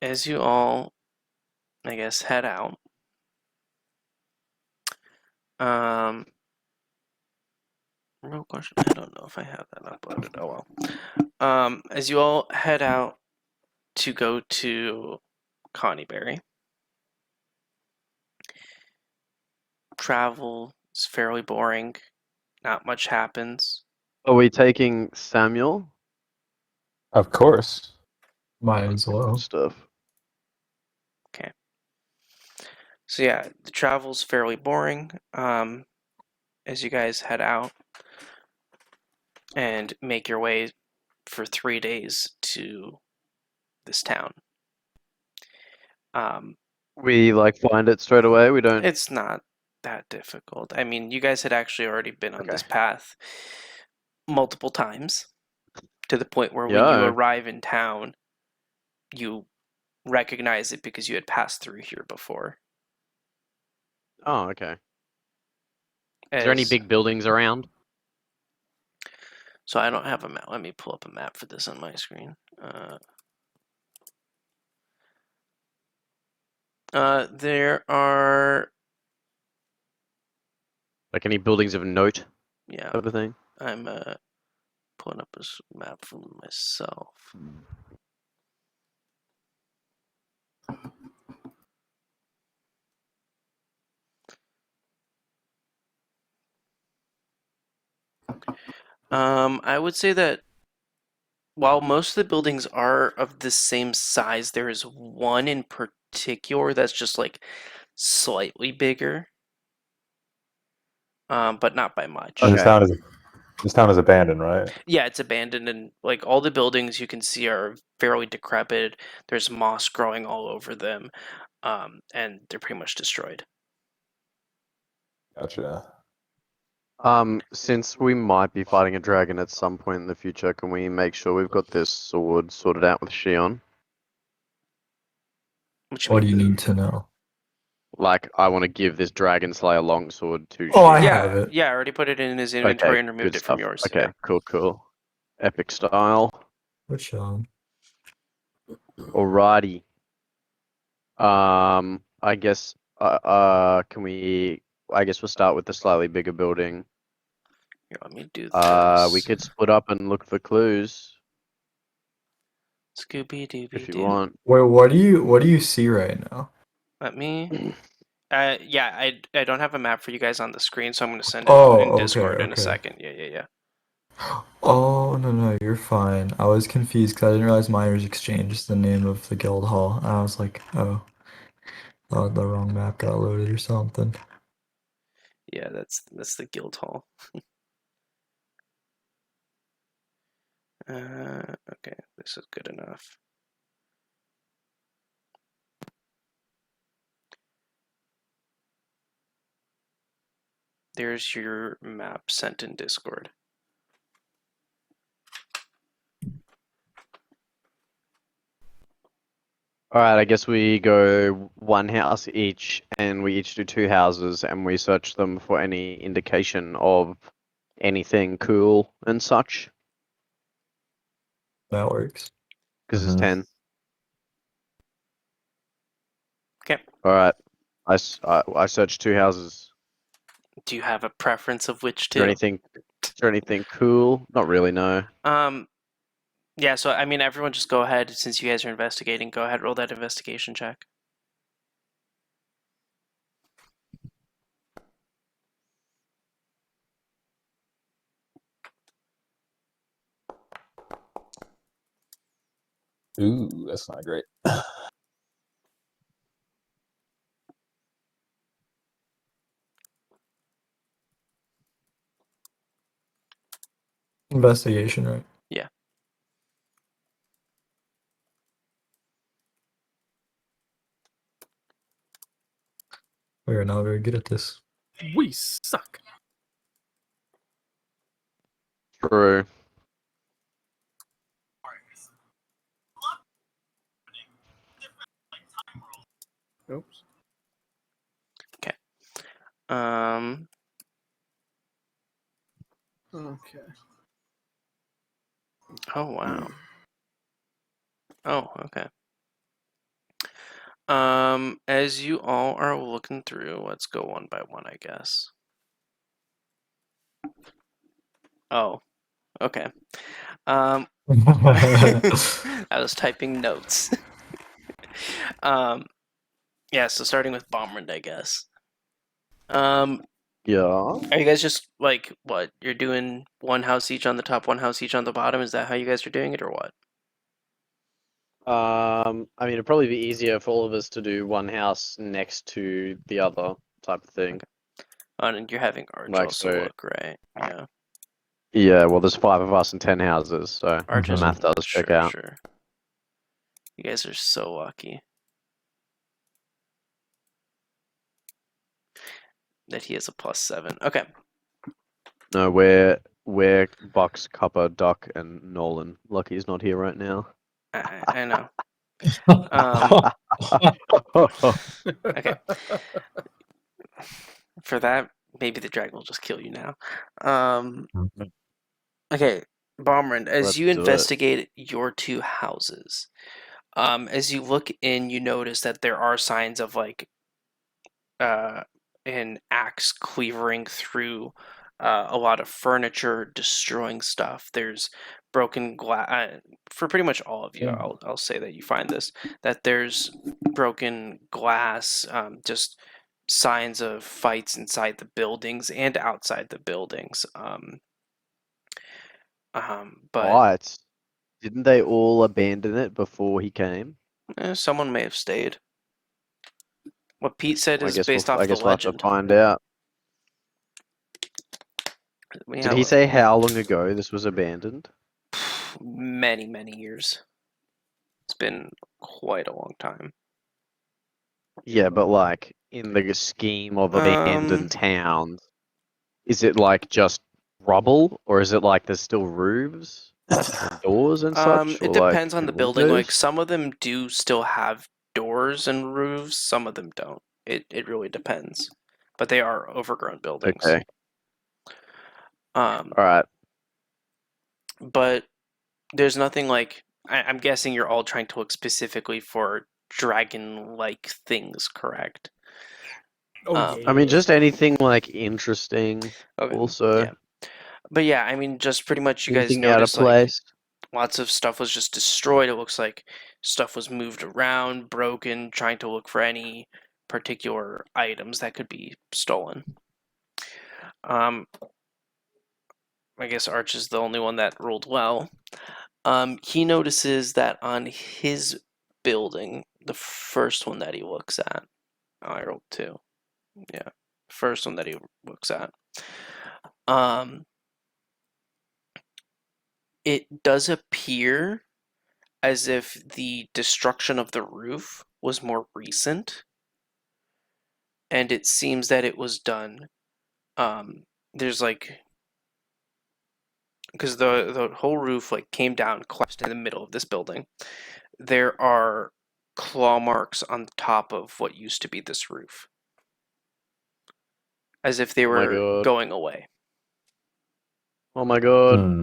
As you all, I guess, head out. Real question. I don't know if I have that uploaded. Oh well. As you all head out to go to Connieberry, travel is fairly boring. Not much happens. Are we taking Samuel? Of course. Might as well. Stuff. So yeah, the travel's fairly boring. As you guys head out and make your way for 3 days to this town. We like find it straight away. We don't. It's not that difficult. I mean, you guys had actually already been on this Okay. path multiple times to the point where when you Yeah. arrive in town, you recognize it because you had passed through here before. Oh, okay. Is there any As- big buildings around? So I don't have a map. Let me pull up a map for this on my screen. There are, Like any buildings of note, yeah, type of thing? I'm pulling up this map for myself. I would say that while most of the buildings are of the same size, there is one in particular that's just like slightly bigger, but not by much. And Okay. this town is abandoned, right? Yeah, it's abandoned, and like all the buildings you can see are fairly decrepit. There's moss growing all over them, and they're pretty much destroyed. Gotcha. Since we might be fighting a dragon at some point in the future, can we make sure we've got this sword sorted out with Shion? What do you need to know? Like, I want to give this Dragon Slayer longsword to Oh, I Shion. have it. Yeah, I already put it in his inventory and removed good it from stuff. yours. Okay, Yeah. cool. Epic style. Which Alrighty. I guess, can we, I guess we'll start with the slightly bigger building. Here, let me do this. We could split up and look for clues Scooby Dooby if you Doo. want. Wait, what do you see right now? Let me. Yeah, I don't have a map for you guys on the screen, so I'm going to send it Oh, in okay, Discord in a okay. second. Yeah. Oh, no, you're fine. I was confused because I didn't realize Miners Exchange is the name of the guild hall. And I was like, oh, the wrong map got loaded or something. Yeah, that's the guild hall. Okay, this is good enough. There's your map sent in Discord. Alright, I guess we go one house each, and we each do 2 houses, and we search them for any indication of anything cool and such. That works. Because it's Mhm. 10. Okay. Alright. I searched 2 houses. Do you have a preference of which Is there two? anything cool? Not really, no. Yeah, so I mean, everyone just go ahead, since you guys are investigating, go ahead, roll that investigation check. Ooh, that's not great. Investigation, right? Yeah. We are not very good at this. We suck. True. Oops. Um, Okay. oh wow. Oh, okay. As you all are looking through, let's go one by one, I guess. Oh, okay. I was typing notes. Yeah, so starting with Bombrand, I guess. Yeah. Are you guys just like what? You're doing one house each on the top, one house each on the bottom? Is that how you guys are doing it, or what? I mean, it'd probably be easier for all of us to do one house next to the other type of thing. Oh, and you're having Arch Like, also so- look, right? Yeah. Yeah, well, there's 5 of us and 10 houses, so Arch the is math does check sure, out. sure. You guys are so lucky that he has a +7. Okay. No, we're Bucks, Cuppa, Duck, and Nolan. Lucky's not here right now. I know. Okay. For that, maybe the dragon will just kill you now. Okay, Bombrand, as Let's you do it. investigate your 2 houses, as you look in, you notice that there are signs of like an axe cleavering through a lot of furniture, destroying stuff. There's broken glass. For pretty much all of you, I'll say that you find this, that there's broken glass, just signs of fights inside the buildings and outside the buildings. But But didn't they all abandon it before he came? someone may have stayed. What Pete said I is guess based off the we'll have to legend. find out. We Did have he say how long ago this was abandoned? many, many years. It's been quite a long time. Yeah, but like in the scheme of abandoned towns, is it like just rubble, or is it like there's still roofs and doors and such? It or depends on and the building. Like windows? some of them do still have doors and roofs, some of them don't. It really depends. But they are overgrown buildings. Okay, Um, alright. but there's nothing like I'm guessing you're all trying to look specifically for dragon-like things, correct? Oh, I mean, just anything like interesting Okay. also. Yeah. But yeah, I mean, just pretty much you guys Anything out of noticed like place? lots of stuff was just destroyed. It looks like stuff was moved around, broken, trying to look for any particular items that could be stolen. I guess Arch is the only one that rolled well. He notices that on his building, the first one that he looks at, I rolled 2. Yeah, first one that he looks at. It does appear as if the destruction of the roof was more recent, and it seems that it was done. There's like, because the whole roof like came down, collapsed in the middle of this building. There are claw marks on top of what used to be this roof, as if they Oh my were God. going away. Oh my God. Hmm.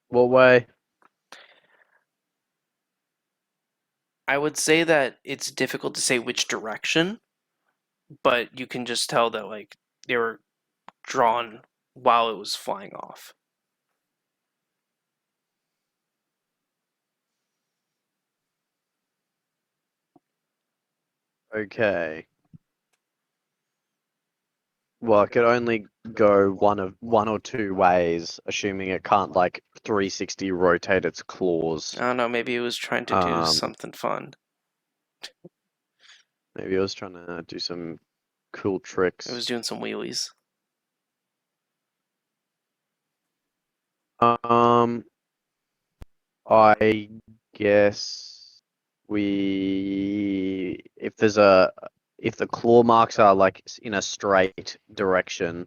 What way? I would say that it's difficult to say which direction, but you can just tell that like they were drawn while it was flying off. Okay. Well, it could only go one or two ways, assuming it can't like 360 rotate its claws. I don't know, maybe it was trying to do Um, something fun. Maybe I was trying to do some cool It tricks. was doing some wheelies. I guess if the claw marks are like in a straight direction,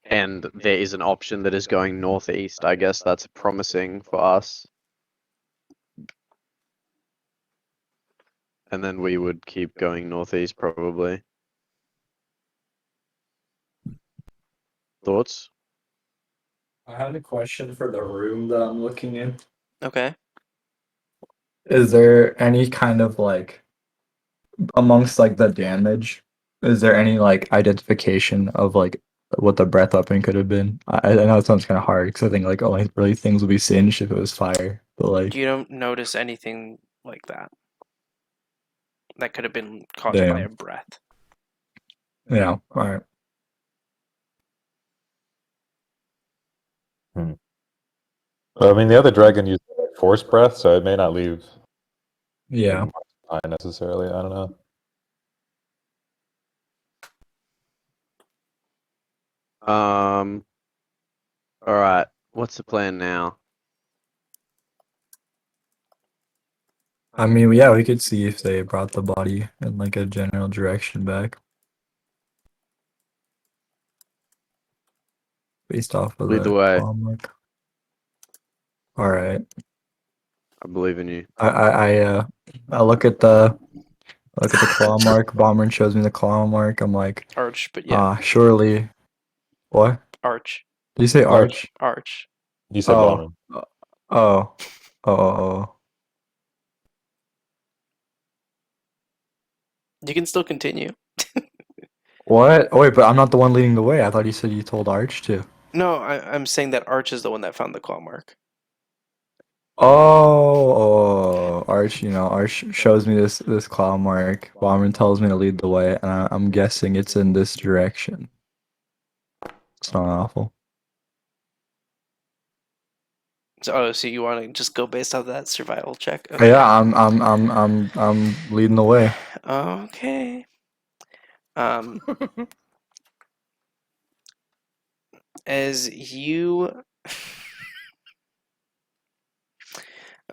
and there is an option that is going northeast, I guess that's promising for us. And then we would keep going northeast probably. Thoughts? I had a question for the room that I'm looking in. Okay. Is there any kind of like amongst like the damage? Is there any like identification of like what the breath weapon could have been? I know it sounds kind of hard because I think like only really things would be singed if it was fire, but like You don't notice anything like that. That could have been caused by a damn, breath. yeah, all right. But, I mean, the other dragon used force breath, so it may not leave Yeah. marks behind necessarily. I don't know. All right. What's the plan now? I mean, yeah, we could see if they brought the body in like a general direction back. Based off of Lead the the way. claw mark. All right. I believe in you. I look at the claw mark. Bomber shows me the claw mark. I'm like, Arch, but yeah. surely. What? Arch. Did you say Arch. arch? Arch. You said Oh. bombing. Oh. You can still continue. What? Oh wait, but I'm not the one leading the way. I thought you said you told Arch to. No, I'm saying that Arch is the one that found the claw mark. Arch, Arch shows me this claw mark. Bomber tells me to lead the way, and I'm guessing it's in this direction. It's not awful. So you want to just go based off that survival check? Okay. Yeah, I'm leading the way. Okay. As you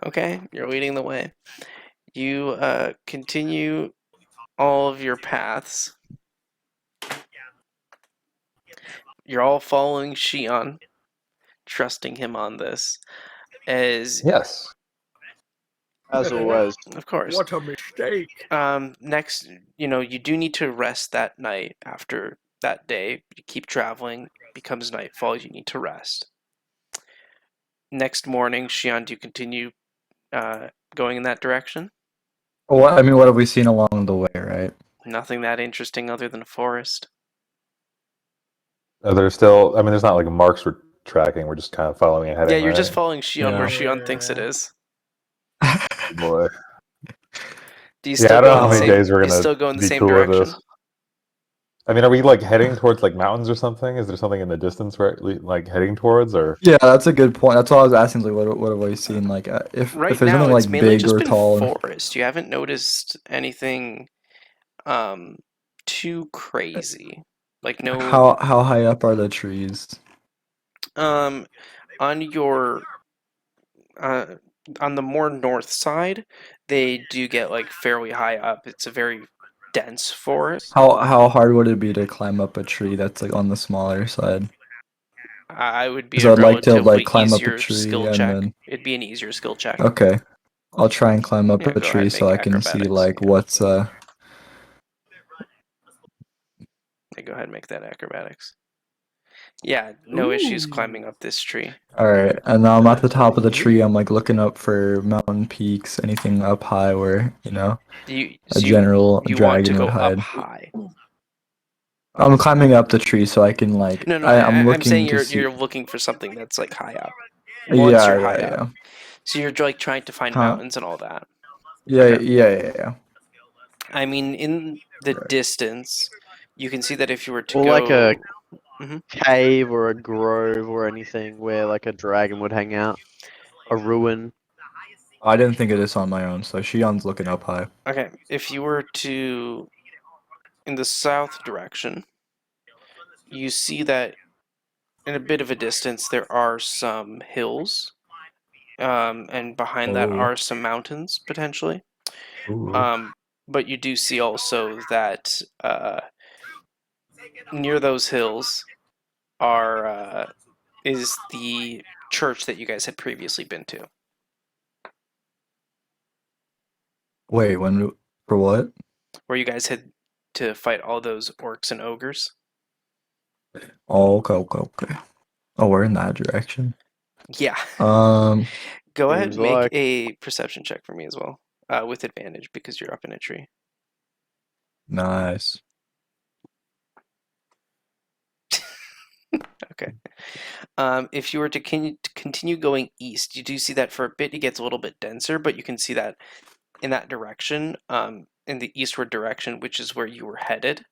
Okay, you're leading the way. You continue all of your paths. You're all following Shion, trusting him on this. As Yes. As always. of course. What a mistake! Next, you do need to rest that night after that day. You keep traveling, becomes nightfall, you need to rest. Next morning, Shion, do you continue going in that direction? Well, I mean, what have we seen along the way, right? Nothing that interesting other than a forest. There's still, I mean, there's not like marks we're tracking. We're just kind of following and heading. Yeah, you're right? just following Shion where Yeah. Shion thinks it is. Boy. Do you Yeah, still I don't know go how in the many same? days we're You gonna still go in the be same cool with direction? this. I mean, are we like heading towards like mountains or something? Is there something in the distance we're like heading towards, or? Yeah, that's a good point. That's all I was asking. Like, what have we seen? Like, if Right there's now, something it's like mainly big just or been tall. forest. You haven't noticed anything too crazy. Like no. How high up are the trees? On your on the more north side, they do get like fairly high up. It's a very dense forest. How hard would it be to climb up a tree that's like on the smaller side? I would be So a I'd like to relatively like climb up a easier tree skill and check. then. It'd be an easier skill check. Okay. I'll try and climb up Yeah, a go tree ahead, so make I can see acrobatics, like yeah. what's Yeah, go ahead and make that acrobatics. Yeah, no issues Ooh. climbing up this tree. Alright, and now I'm at the top of the tree, I'm like looking up for mountain peaks, anything up high where, a So general you want to dragon would go up hide. high. I'm climbing up the tree so I can like No, I'm I'm saying looking to see. you're looking for something that's like high up. Once Yeah, you're high yeah, up. yeah. So you're like trying to find Huh? mountains and all that. Yeah, Okay. yeah. I mean, in the Right. distance, you can see that if you were to Or go, like a Mhm. cave or a grove or anything where like a dragon would hang out. A ruin. I didn't think of this on my own, so Shion's looking up high. Okay, if you were to, in the south direction, you see that in a bit of a distance there are some hills, and behind that Oh. are some mountains potentially. Ooh. But you do see also that near those hills is the church that you guys had previously been to. Wait, for what? Where you guys had to fight all those orcs and ogres. Oh, okay. Oh, we're in that direction. Yeah. Um, Go ahead Seems and make like- a perception check for me as well, with advantage because you're up in a tree. nice. Okay. If you were to continue going east, you do see that for a bit it gets a little bit denser, but you can see that in that direction, in the eastward direction, which is where you were headed,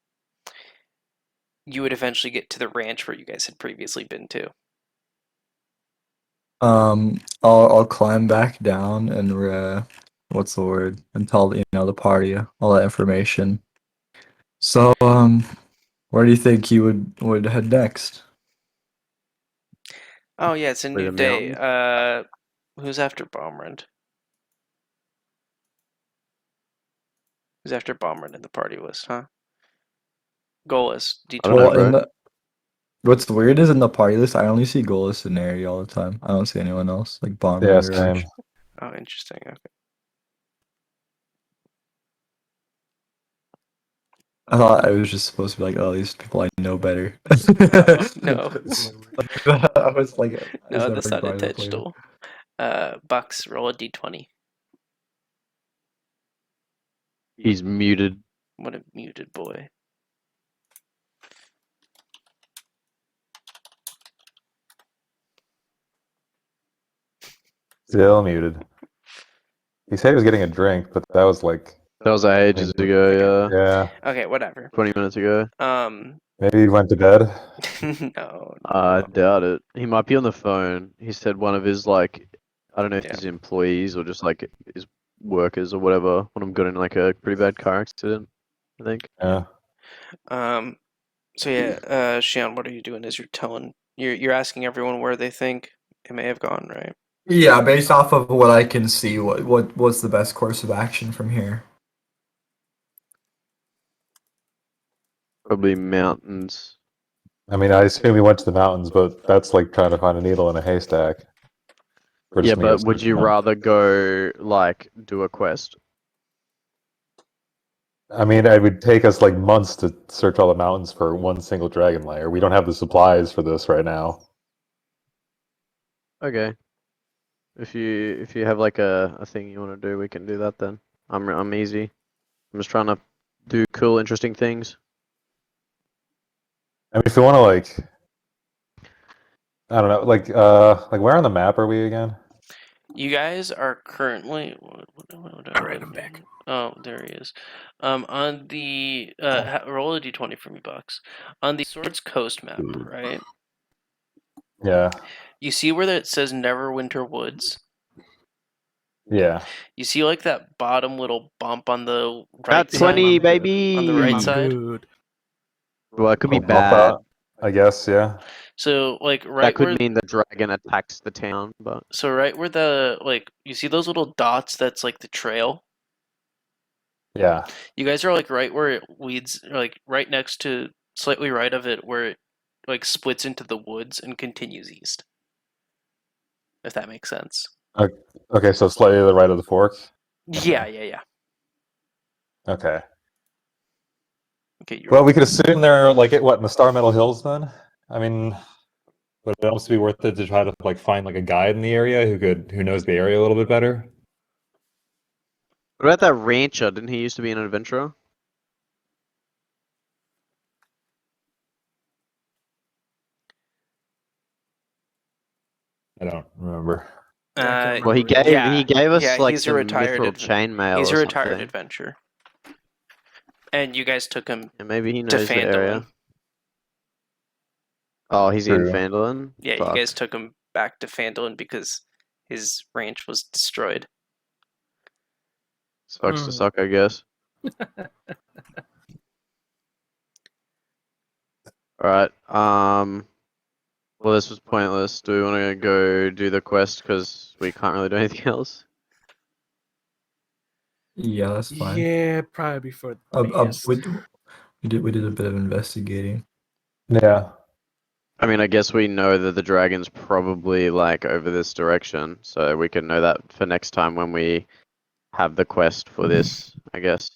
you would eventually get to the ranch where you guys had previously been to. I'll climb back down and what's the word? And tell the party all that information. So where do you think he would head next? Oh yeah, it's a Wait, new a day. mountain? Who's after Bomrand? Who's after Bomrand in the party list, huh? Goalless, I don't know, D20. bro. What's weird is in the party list I only see Golas and Neri all the time. I don't see anyone else like Bomber Yeah, or same. Arch. Oh, interesting. Okay. I thought I was just supposed to be like, oh, these people I know better. No. I was like, I was No, never that's not part of the player. intentional. Bucks, roll a D20. He's muted. What a muted boy. Still muted. He said he was getting a drink, but that was like, That was ages ago, yeah. Okay, whatever. 20 minutes ago. Maybe he went to bed. No. I doubt it. He might be on the phone. He said one of his like, I don't know if Yeah. his employees or just like his workers or whatever. One of them got in like a pretty bad car accident, I think. Yeah. So yeah, Shion, what are you doing? Is you're asking everyone where they think it may have gone, right? Yeah, based off of what I can see, what's the best course of action from here? Probably mountains. I mean, I assume he went to the mountains, but that's like trying to find a needle in a haystack. We're Yeah, just gonna but go would search you them out. rather go like do a quest? I mean, it would take us like months to search all the mountains for one single dragon lair. We don't have the supplies for this right now. Okay. If you have like a thing you want to do, we can do that then. I'm easy. I'm just trying to do cool, interesting things. I mean, if we want to like, I don't know, like where on the map are we again? You guys are currently. Alright, I'm back. Oh, there he is. On the roll a d20 for me, Bucks. On the Swords Coast map, right? Yeah. You see where it says Neverwinter Woods? Yeah. You see like that bottom little bump on the right Got side? 20, baby. On the right I'm side? good. Well, it could be I'll bump bad. out, I guess, yeah. So like That right could where mean the dragon attacks the town, but right where the you see those little dots that's like the trail? Yeah. You guys are like right where it leads, like right next to, slightly right of it, where it like splits into the woods and continues east. If that makes sense. Okay, so slightly to the right of the forks. Yeah. Okay. Okay, you're Well, we could assume they're like in the Star Metal Hills then. I mean, would it almost be worth it to try to find a guide in the area who knows the area a little bit better? What about that rancher? Didn't he used to be an adventurer? I don't remember. Yeah, I can't Well, he remember gave either. he gave us yeah, like he's a some retired mithril chainmail he's or a retired something. adventurer. And you guys took him And maybe he to knows the area. Phandalin. Oh, he's in True. Phandalin? Yeah, Fuck. you guys took him back to Phandalin because his ranch was destroyed. Sucks to suck, I guess. Alright, well, this was pointless. Do we want to go do the quest because we can't really do anything else? Yeah, that's fine. Yeah, probably before the best. We did a bit of investigating. Yeah. I mean, I guess we know that the dragon's probably like over this direction, so we can know that for next time when we have the quest for this, I guess.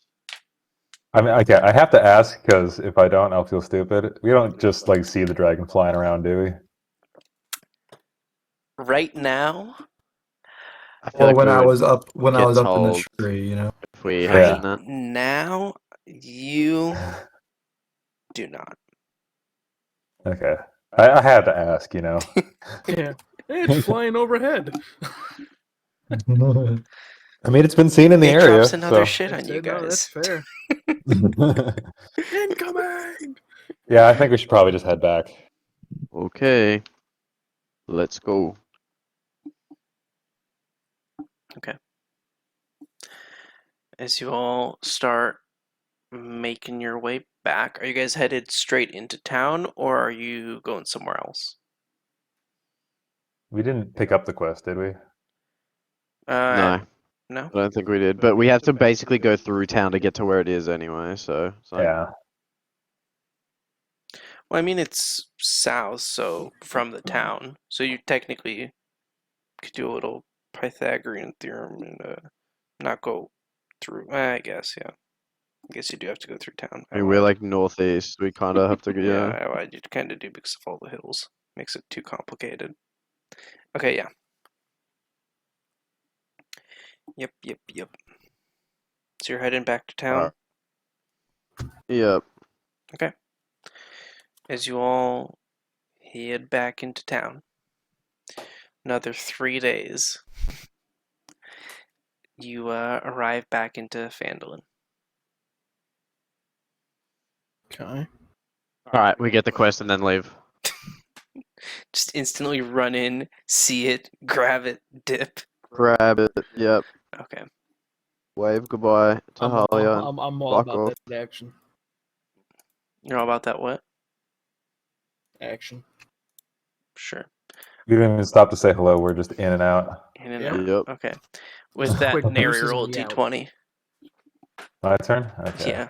I mean, okay, I have to ask because if I don't, I'll feel stupid. We don't just see the dragon flying around, do we? Right now, I feel Well, like when we I would was up in get the told tree, if we had right done that. now, you do not. Okay. I had to ask, Yeah, it's flying overhead. I mean, it's been seen in the It area. drops another So. shit on you No, that's guys. fair. Incoming. Yeah, I think we should probably just head back. Okay. Let's go. As you all start making your way back, are you guys headed straight into town or are you going somewhere else? We didn't pick up the quest, did we? No, No? I don't think we did. But we have to basically go through town to get to where it is anyway, so it's like, Yeah. Well, I mean, it's south, so from the town. So you technically could do a little Pythagorean theorem and not go through. I guess, yeah. I guess you do have to go through town. I mean, we're like northeast. We kind of have to go, yeah. Yeah, I you kind of do because of all the hills. Makes it too complicated. Okay, yeah. Yep. So you're heading back to town? Yep. Okay. As you all head back into town, another 3 days, you arrive back into Phandalin. Okay. Alright, we get the quest and then leave. Just instantly run in, see it, grab it, dip. Grab it, yep. Okay. Wave goodbye to Halia. I'm all fuck about off. that action. You're all about that what? Action. Sure. We didn't even stop to say hello. We're just in and out. In and Yeah. out. Yep. Okay. With that, Quick Nary deuces roll and we out. d20. My turn? Okay. Yeah.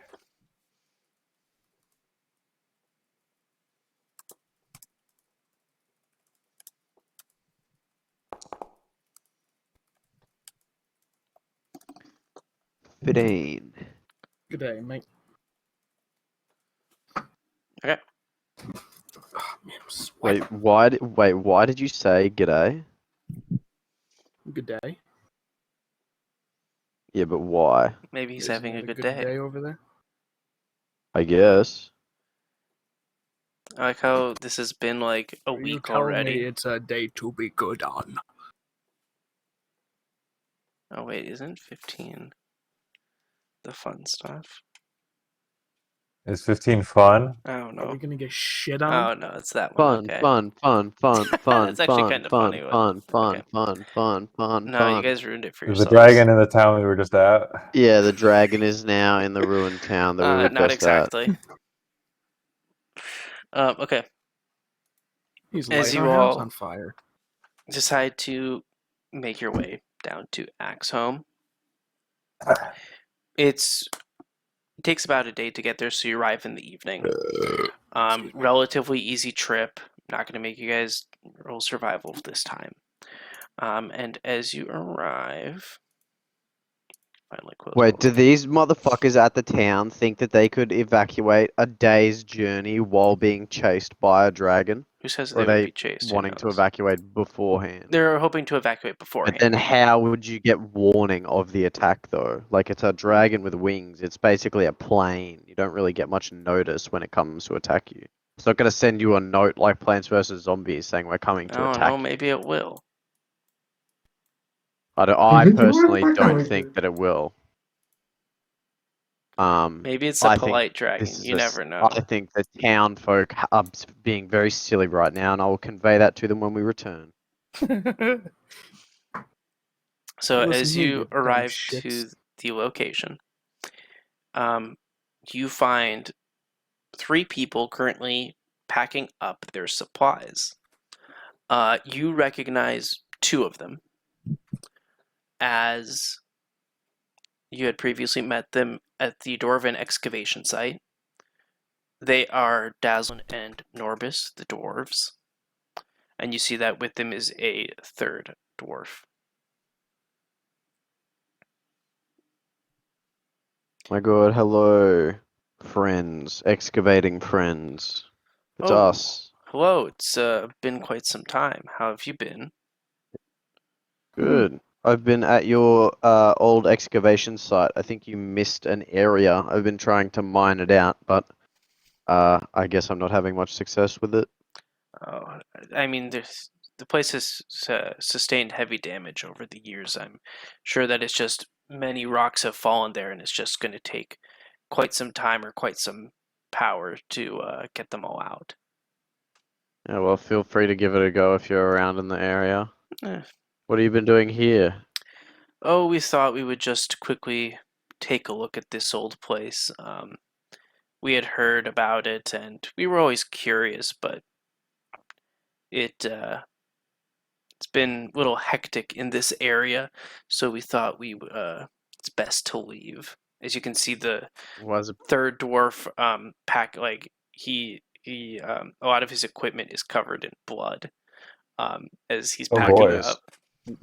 Fitting. Good day, mate. Okay. Oh, man, I'm sweating. Why did you say g'day? Good day. Yeah, but why? Maybe he's Isn't having it a good day. over there. I guess. I like how this has been like a Are you week telling me already. it's a day to be good on? Oh wait, isn't 15 the fun stuff? Is 15 fun? Oh Are we no. gonna get shit on? Oh no, it's that one. Fun, Okay. fun. That's actually kind of funny. No, you guys ruined it for The yourselves. dragon in the town we were just at? Yeah, the dragon is now in the ruined town that we were Not just at. exactly. Okay. He's As lighting you our house all- on fire. Decide to make your way down to Axe Home. It takes about a day to get there, so you arrive in the evening. Relatively easy trip. Not going to make you guys roll survival this time. And as you arrive, finally close. Wait, do these motherfuckers at the town think that they could evacuate a day's journey while being chased by a dragon? Who says Or they are would they be chased? Who wanting to knows? evacuate beforehand? They're hoping to evacuate But beforehand. then how would you get warning of the attack, though? Like, it's a dragon with wings. It's basically a plane. You don't really get much notice when it comes to attack you. It's not going to send you a note like Plants vs. Zombies saying we're coming I to don't attack know. you. Maybe it will. I personally don't think that it will. Maybe it's a I think polite dragon. this is You never know. I think the town folk are being very silly right now, and I will convey that to them when we return. So Listen as here, you you dumb arrive shits. to the location, you find 3 people currently packing up their supplies. You recognize 2 of them as you had previously met them at the Dwarven excavation site. They are Dazzlin and Norbis, the dwarves. And you see that with them is a 3rd dwarf. My god, hello, friends, excavating friends. It's Oh. us. Hello, it's been quite some time. How have you been? Good. I've been at your old excavation site. I think you missed an area. I've been trying to mine it out, but I guess I'm not having much success with it. Oh, I mean, the place has sustained heavy damage over the years. I'm sure that it's just many rocks have fallen there, and it's just going to take quite some time or quite some power to get them all out. Yeah, well, feel free to give it a go if you're around in the area. Eh. What have you been doing here? Oh, we thought we would just quickly take a look at this old place. We had heard about it, and we were always curious, but it's been a little hectic in this area, so we thought it's best to leave. As you can see, the Was it 3rd dwarf pack he a lot of his equipment is covered in blood as he's Oh, packing boys. up.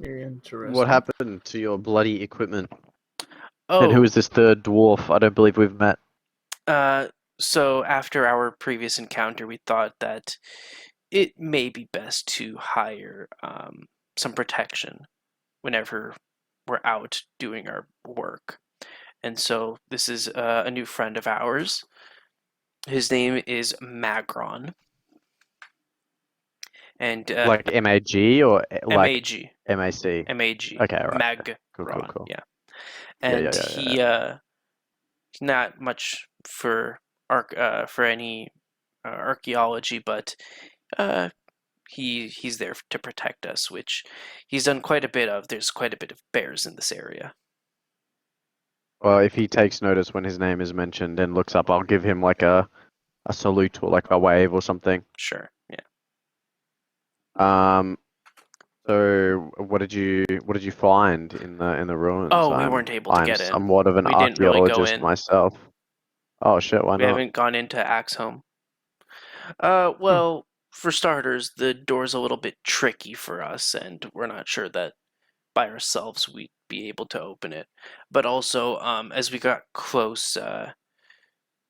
Very interesting. what happened to your bloody equipment? Oh, And who is this 3rd dwarf? I don't believe we've met. so after our previous encounter, we thought that it may be best to hire some protection whenever we're out doing our work. And so this is a new friend of ours. His name is Magron. And Like MAG or like MAG. MAC? MAG. Okay, all right. Magron. Cool. Yeah. Yeah, And yeah. he's not much for any archaeology, but he's there to protect us, which he's done quite a bit of. There's quite a bit of bears in this area. Well, if he takes notice when his name is mentioned and looks up, I'll give him like a salute or like a wave or something. Sure. Yeah. So what did you find in the ruins? Oh, we weren't able to I'm get in. somewhat of an We didn't really go archaeologist in. myself. Oh shit, why We not? haven't gone into Axholme. Well, for starters, the door's a little bit tricky for us, and we're not sure that by ourselves we'd be able to open it. But also, as we got close,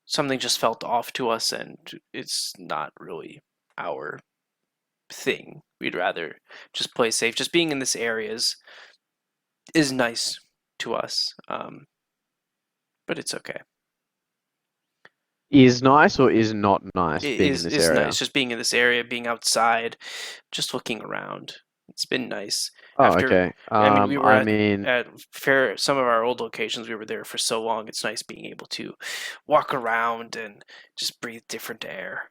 something just felt off to us, and it's not really our thing. We'd rather just play safe. Just being in this area is nice to us, but it's okay. Is nice or is not nice It being in this area? nice just being in this area, being outside, just looking around. It's been nice. Oh, After, okay. I mean, we were I at some of our old locations. We were there for so long. It's nice being able to walk around and just breathe different air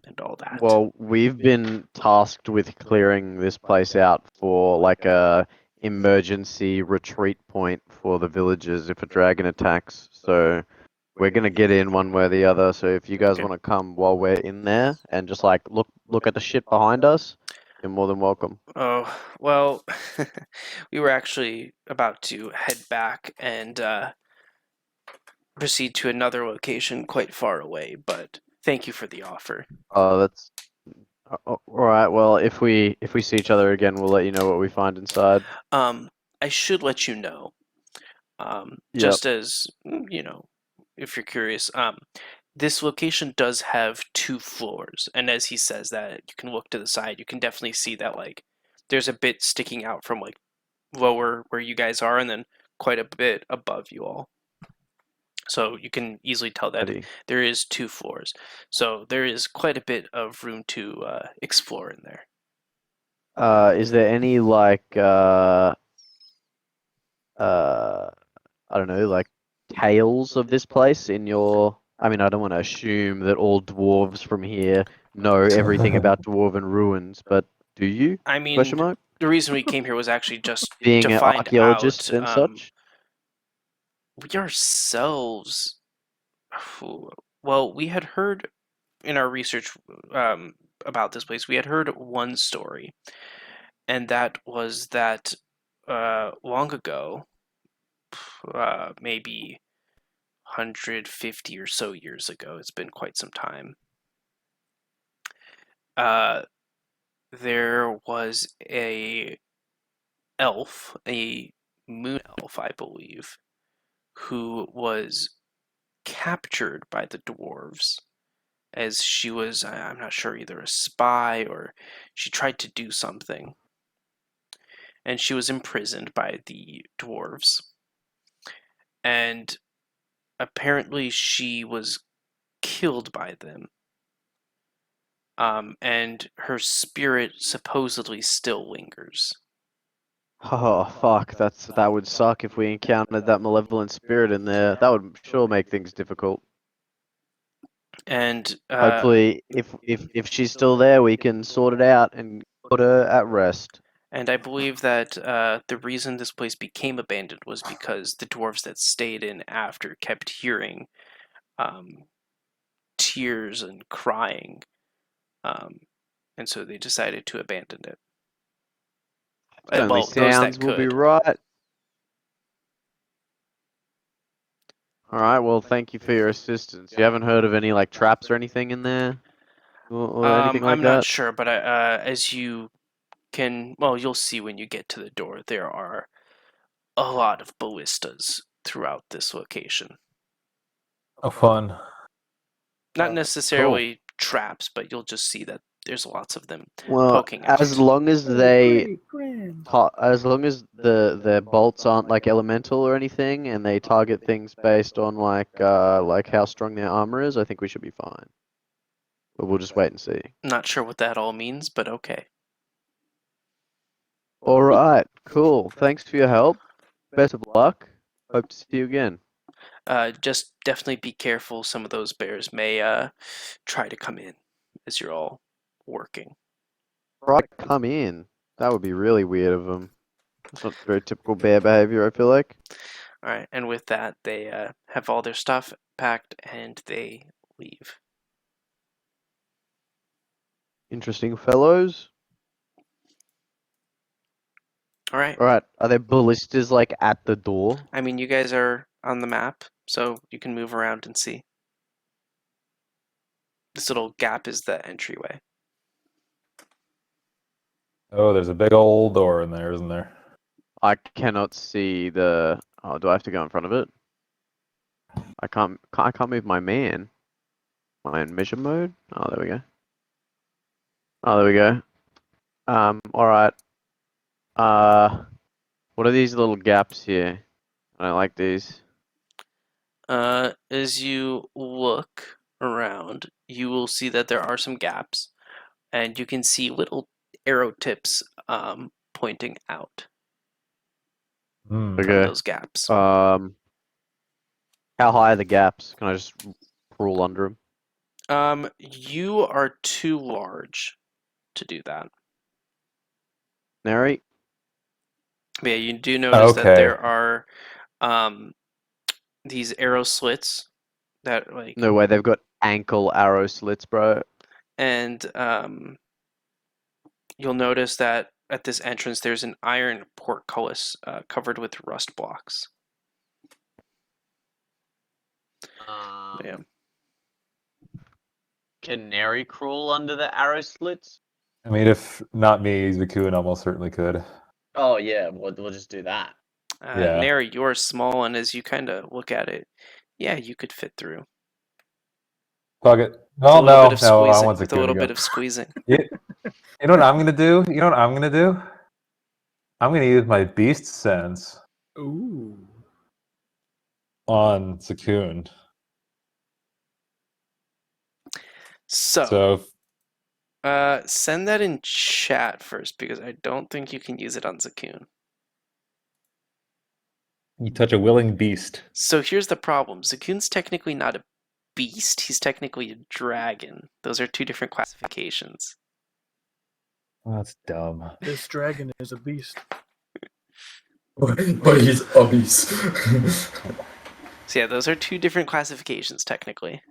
and all that. well, we've been tasked with clearing this place out for like a emergency retreat point for the villagers if a dragon attacks. So we're gonna get in one way or the other. So if you guys Okay. want to come while we're in there and just like look at the shit behind us, you're more than welcome. Oh, well, we were actually about to head back and proceed to another location quite far away, but thank you for the offer. Oh, All right. Well, if we see each other again, we'll let you know what we find inside. I should let you know, Yep. just as if you're curious, this location does have 2 floors, and as he says that, you can look to the side. You can definitely see that like there's a bit sticking out from like lower where you guys are, and then quite a bit above you all. So you can easily tell that Ready. there is 2 floors. So there is quite a bit of room to explore in there. Is there any like I don't know, like tales of this place in your? I mean, I don't want to assume that all dwarves from here know everything about dwarven ruins, but do you? I Question mean, mark. the reason we came here was actually just to Being an find archaeologist out. and such. We ourselves, well, we had heard in our research about this place, we had heard one story, and that was that long ago, maybe 150 or so years ago, it's been quite some time, there was a elf, a moon elf, I believe, who was captured by the dwarves as she was, I'm not sure, either a spy or she tried to do something. And she was imprisoned by the dwarves. And apparently she was killed by them. And her spirit supposedly still lingers. Oh fuck, that would suck if we encountered that malevolent spirit in there. That would sure make things difficult. And Hopefully, if she's still there, we can sort it out and put her at rest. And I believe that the reason this place became abandoned was because the dwarves that stayed in after kept hearing tears and crying. And so they decided to abandon it. Certainly Well, those that sounds will be could. right. All right. Well, thank you for your assistance. You haven't heard of any like traps or anything in there, or anything like I'm not that? sure, but as you can, well, you'll see when you get to the door, there are a lot of ballistas throughout this location. Oh, fun. Not Cool. necessarily traps, but you'll just see that there's lots of them Well, poking out. as long as they, as long as the bolts aren't like elemental or anything, and they target things based on like how strong their armor is, I think we should be fine. But we'll just wait and see. Not sure what that all means, but okay. All right. Cool. Thanks for your help. Best of luck. Hope to see you again. Just definitely be careful. Some of those bears may try to come in as you're all working. Right, come in. That would be really weird of them. That's not very typical bear behavior, I feel like. All right, and with that, they have all their stuff packed and they leave. Interesting fellows. All right. All right, are there ballistas like at the door? I mean, you guys are on the map, so you can move around and see. This little gap is the entryway. Oh, there's a big old door in there, isn't there? I cannot see the. Oh, do I have to go in front of it? I can't move my man. Am I in measure mode? Oh, there we go. Oh, there we go. All right. What are these little gaps here? I don't like these. As you look around, you will see that there are some gaps, and you can see little arrow tips pointing out from Okay. those gaps. How high are the gaps? Can I just crawl under them? You are too large to do that. Nary? But yeah, you do notice that Okay. there are these arrow slits that like, No way, they've got ankle arrow slits, bro. and you'll notice that at this entrance there's an iron portcullis covered with rust blocks. Yeah. canary crawl under the arrow slits? I mean, if not me, Zakun almost certainly could. Oh yeah, we'll just do that. Yeah. Nary, you're small, and as you kind of look at it, yeah, you could fit through. Fuck it. With Oh a little no, bit of no, I squeezing. want With a Zakun little to bit go. of squeezing. You know what I'm gonna do? You know what I'm gonna do? I'm gonna use my beast sense Ooh. on Zakun. So, So send that in chat first because I don't think you can use it on Zakun. you touch a willing beast. So here's the problem. Zakun's technically not a beast. He's technically a dragon. Those are two different classifications. Oh, that's dumb. This dragon is a beast. But he's a beast. So yeah, those are two different classifications technically.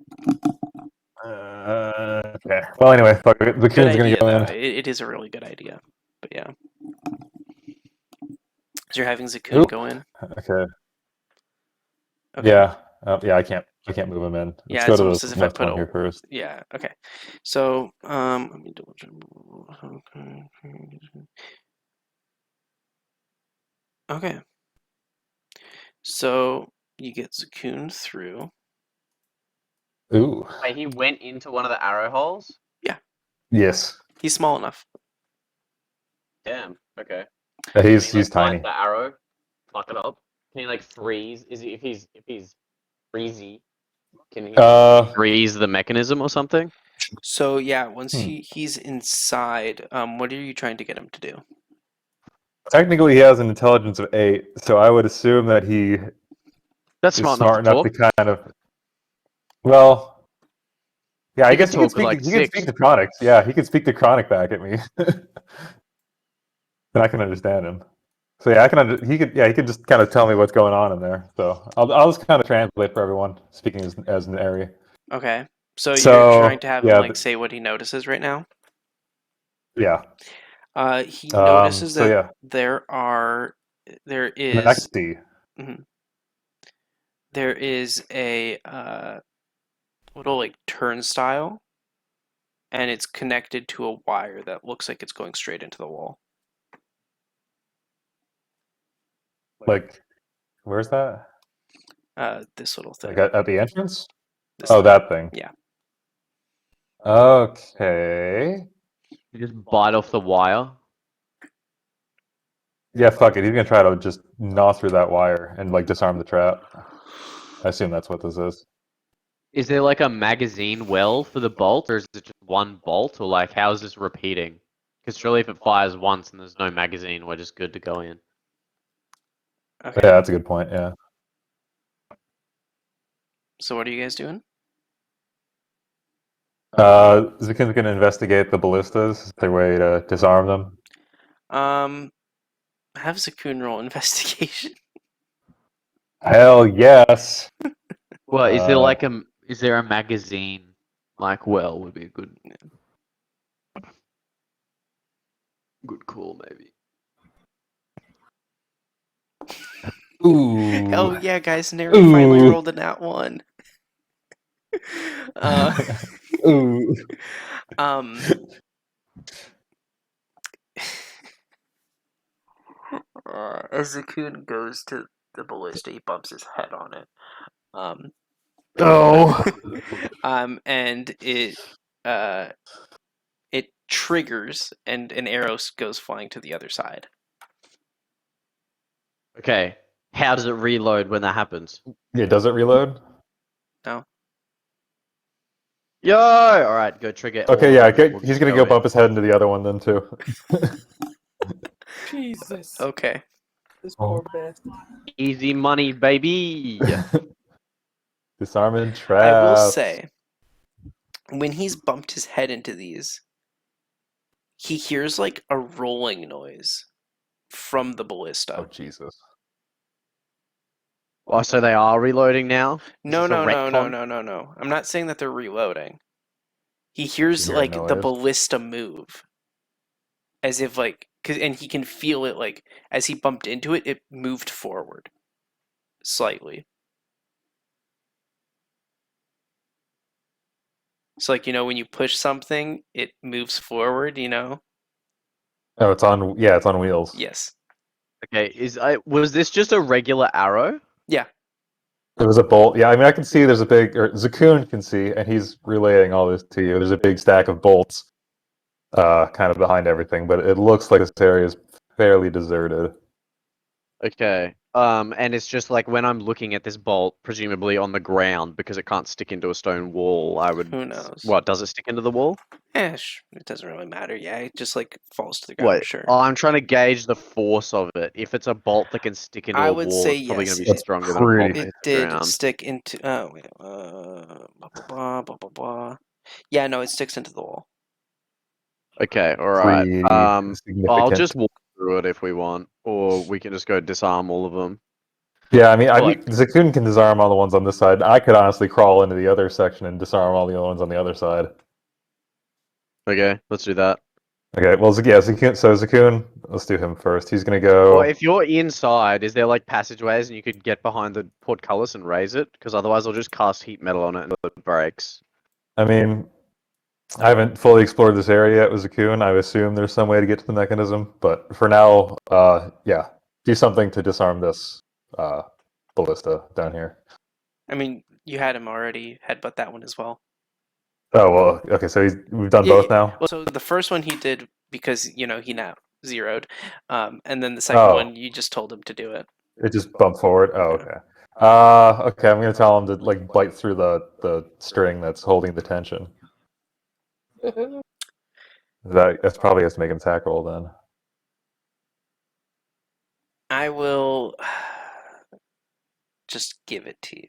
Okay. Well, anyway, fuck it. Good Zakun's gonna idea go though. in. It is a really good idea. But yeah. So you're having Zakun Oop. go in? Okay. Okay. Yeah. Yeah. I can't move him in. Yeah, Let's go it's to almost the as if I left put one a here first. yeah, okay. So let me double check. Okay. So you get Zakun through. Ooh. Wait, he went into one of the arrow holes? Yes. He's small enough. Damn, okay. He's Can he, like, tiny. find the arrow, fuck it up? Can he like freeze? Is he, if he's freezy, can he freeze the mechanism or something? So yeah, once Hmm. he's inside, what are you trying to get him to do? Technically, he has an intelligence of 8, so I would assume that he That's is smart smart enough enough to to talk. kind of. Well, yeah, I He can guess he can talk with, speak. like, He can speak 6. to Chronics. Yeah, he can speak to Chronic back at me, and I can understand him. So yeah, he could. Yeah, he could just kind of tell me what's going on in there. So I'll just kind of translate for everyone speaking as an area. Okay. So So, you're trying to have him yeah, like say what he notices right now? Yeah. He notices So that yeah, there and I can is see. there is a little like turnstile, and it's connected to a wire that looks like it's going straight into the wall. Like, where's that? This little thing. Like at the entrance? This Oh, thing. that thing. Yeah. Okay. You just bite off the wire. Yeah, fuck it. He's gonna try to just gnaw through that wire and like disarm the trap. I assume that's what this is. Is there like a magazine well for the bolt, or is it just one bolt, or like how is this repeating? Because surely if it fires once and there's no magazine, we're just good to go in. Okay. Yeah, that's a good point. Yeah. So what are you guys doing? Zakin's gonna investigate the ballistas. Is there a way to disarm them? Have Zakun roll investigation. Hell yes. Well, is there like is there a magazine like well would be a good call maybe. Ooh. Hell yeah, guys! Nary finally Ooh. rolled a nat 1. Ooh. As Zakun goes to the ballista, he bumps his head on it. Oh. And it triggers, and an arrow goes flying to the other side. Okay, how does it reload when that happens? Yeah, does it reload? No. Yo! Alright, go trigger. Okay, all yeah, of them. We'll he's just gonna go in. bump his head into the other one then too. Jesus. Okay. This poor bastard. Easy money, baby! Disarming traps. I will say, when he's bumped his head into these, he hears like a rolling noise from the ballista. Oh Jesus. Oh, so they are reloading now? No. Is this a retcon? No. I'm not saying that they're reloading. He hears You hear a like the noise? ballista move, as if like, and he can feel it like as he bumped into it, it moved forward slightly. So like when you push something, it moves forward. Oh, it's on. Yeah, it's on wheels. Yes. Okay, was this just a regular arrow? Yeah. There was a bolt. Yeah, I mean, I can see there's a big. Or Zakun can see, and he's relaying all this to you. There's a big stack of bolts, kind of behind everything, but it looks like this area is fairly deserted. Okay. And it's just like when I'm looking at this bolt, presumably on the ground, because it can't stick into a stone wall, I would. Who knows? What, does it stick into the wall? It doesn't really matter. Yeah, it just like falls to the ground. What? Sure. Oh, I'm trying to gauge the force of it. If it's a bolt that can stick into I a would wall, say it's probably yes. going to be It- stronger than a bolt pretty- that It hits the did ground. stick into. Oh wait. Blah, blah, blah, blah, blah, blah. Yeah, no, it sticks into the wall. Okay, alright. Pretty I'll significant. just walk through it if we want, or we can just go disarm all of them. Yeah, I mean, Like- Zakun can disarm all the ones on this side. I could honestly crawl into the other section and disarm all the other ones on the other side. Okay, let's do that. Okay, well, yeah, Zakun. So Zakun, let's do him first. He's gonna go. Or if you're inside, is there like passageways and you could get behind the portcullis and raise it? Because otherwise I'll just cast heat metal on it and it breaks. I mean, I haven't fully explored this area yet with Zakun. I assume there's some way to get to the mechanism, but for now, yeah, do something to disarm this ballista down here. I mean, you had him already headbutt that one as well. Oh well, okay. So we've done Yeah, both now. Well, so the first one he did because he now zeroed, and then the second Oh. one you just told him to do it. It just bumped forward. Oh, okay. Okay. I'm gonna tell him to like bite through the string that's holding the tension. That's probably has to make him attack roll then. I will just give it to you.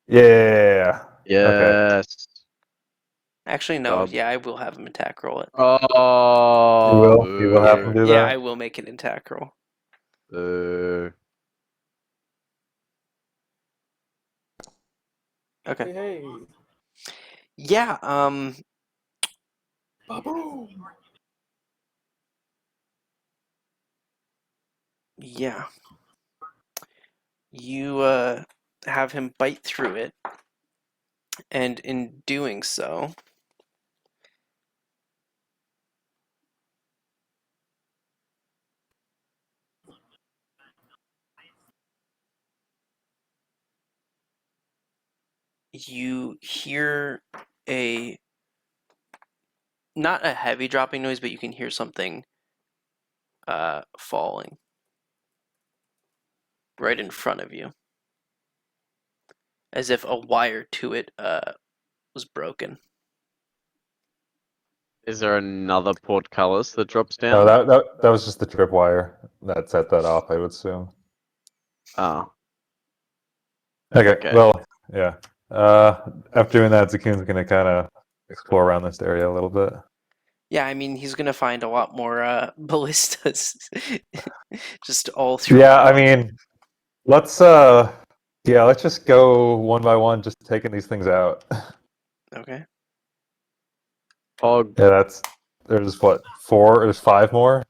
Yeah. Yes. Actually, no. Dub. Yeah, I will have him attack roll it. Oh. You will have him do Yeah, that. I will make an attack roll. Okay. Hey. Yeah. Ba-boom. Yeah. You have him bite through it, and in doing so, you hear not a heavy dropping noise, but you can hear something falling right in front of you, as if a wire to it was broken. Is there another portcullis that drops No, down? that was just the tripwire that set that off. I would assume. Oh. Okay. Well, yeah. After doing that, Zakun's gonna kind of explore around this area a little bit. Yeah, I mean he's gonna find a lot more ballistas, just all through. Yeah, I mean, let's just go one by one, just taking these things out. Okay. Oh, Yeah, there's what, 4? There's 5 more.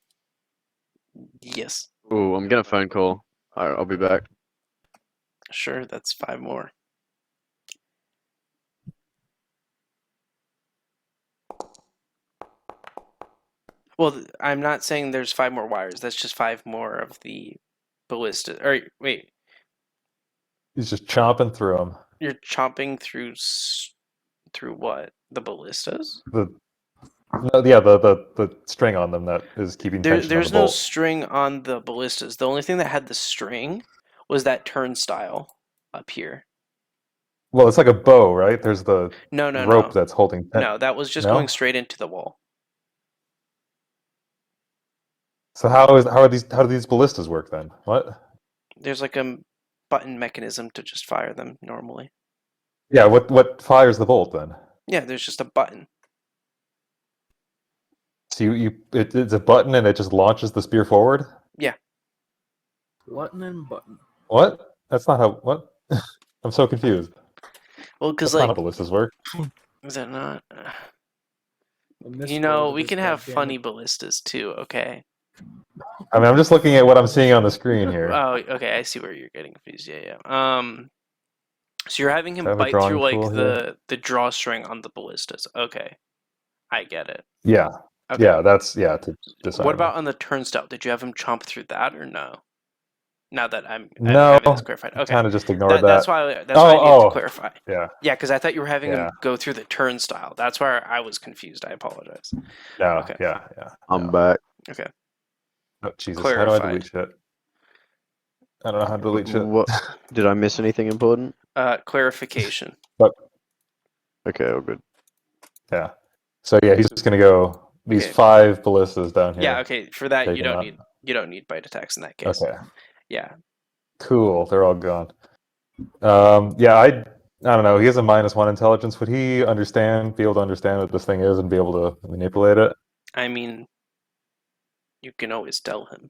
Yes. ooh, I'm getting a phone call. Alright, I'll be back. Sure, that's 5 more. Well, I'm not saying there's 5 more wires. That's just 5 more of the ballista. Or wait, He's just chomping through them. you're chomping through what? The ballistas? The string on them that is keeping tension There's on the no bolt. string on the ballistas. The only thing that had the string was that turnstile up here. Well, it's like a bow, right? There's the No, rope that's holding. No, that was just No? going straight into the wall. So how do these ballistas work then? What? There's like a button mechanism to just fire them normally. Yeah, what fires the bolt then? Yeah, there's just a button. So it's a button and it just launches the spear forward? Button and button. What? That's not how. What? I'm so confused. Well, because That's not like, how ballistas work. is that not? In this You know, world, we it can is have goddamn funny it. ballistas too. Okay. I mean, I'm just looking at what I'm seeing on the screen here. Oh, okay. I see where you're getting confused. Yeah. So you're having him I have a bite through drawing like tool here. the drawstring on the ballistas. Okay, I get it. Yeah, Okay. yeah, to disarm What about them. on the turnstile? Did you have him chomp through that or no? Now that I'm No, having this clarified. Okay. kind of just ignored that. That's why I needed to clarify. Yeah, Yeah, because I thought you were having yeah. him go through the turnstile. That's where I was confused. I apologize. No, Okay. yeah. I'm no. back. Okay. Oh, Jesus, how do I delete shit? I don't know how to delete shit. What? Did I miss anything important? Clarification. Okay, all good. Yeah. So yeah, he's just gonna go these Okay. 5 ballistas down here. Yeah. Okay. For that, Take you him don't out. need bite attacks in that case. Okay. Yeah. Cool. They're all gone. Yeah, I don't know. He has a -1 intelligence. Would he be able to understand what this thing is and be able to manipulate it? I mean, you can always tell him.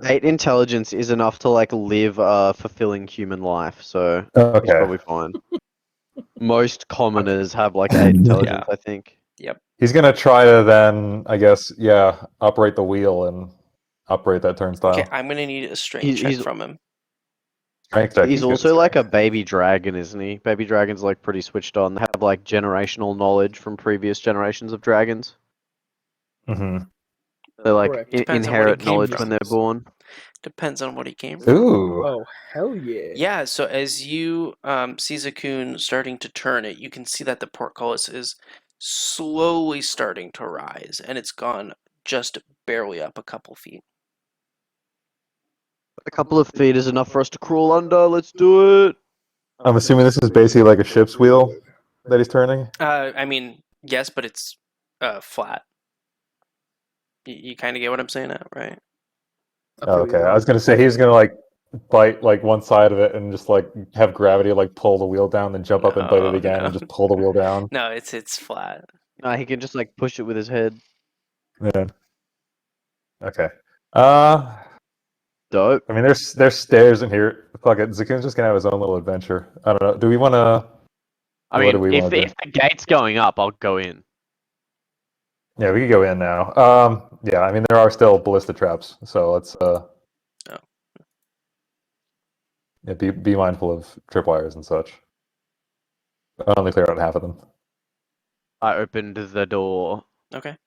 8 intelligence is enough to like live a fulfilling human life, so he's Okay. probably fine. Most commoners have like 8 intelligence, I think. Yep. He's gonna try to then, I guess, operate the wheel and operate that turnstile. Okay, I'm gonna need a strength check from him. Strength check. He's also like a baby dragon, isn't he? Baby dragons like pretty switched on. They have like generational knowledge from previous generations of dragons. Mm-hmm. They like Correct. Depends on what inherit he came knowledge from. when they're born. Depends on what he came from. Ooh. Oh, hell yeah. Yeah, so as you see Zakun starting to turn it, you can see that the portcullis is slowly starting to rise, and it's gone just barely up a couple feet. A couple of feet is enough for us to crawl under. Let's do it. I'm assuming this is basically like a ship's wheel that he's turning. I mean, yes, but it's flat. You kind of get what I'm saying now, right? Oh, okay, I was gonna say he's gonna like bite like one side of it and just like have gravity like pull the wheel down, then jump up and bite it again and just pull the wheel down. No, it's flat. No, he can just like push it with his head. Yeah. Okay. Dope. I mean, there's stairs in here. Fuck it, Zakun's just gonna have his own little adventure. I don't know. Do we want to? I mean, if the gate's going up, I'll go in. Yeah, we could go in now. Yeah, I mean there are still ballista traps, so let's yeah, be mindful of tripwires and such. I only clear out half of them. I opened the door. Okay.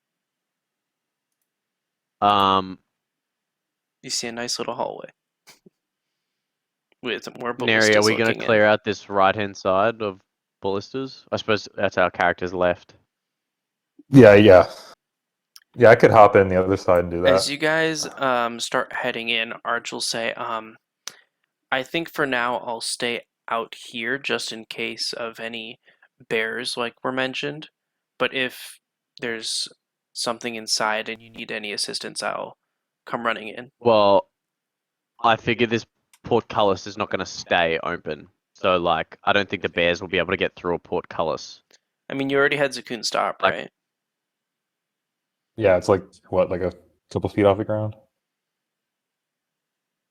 You see a nice little hallway with more ballistas. Neri, are we going to clear out this right-hand side of ballistas? I suppose that's our character's left. Yeah. I could hop in the other side and do that. As you guys start heading in, Arch will say, I think for now I'll stay out here just in case of any bears like were mentioned. But if there's something inside and you need any assistance, I'll come running in. Well, I figure this portcullis is not going to stay open. So, like, I don't think the bears will be able to get through a portcullis. I mean, you already had Zakun stop, right? Yeah, it's like, what, like a couple feet off the ground?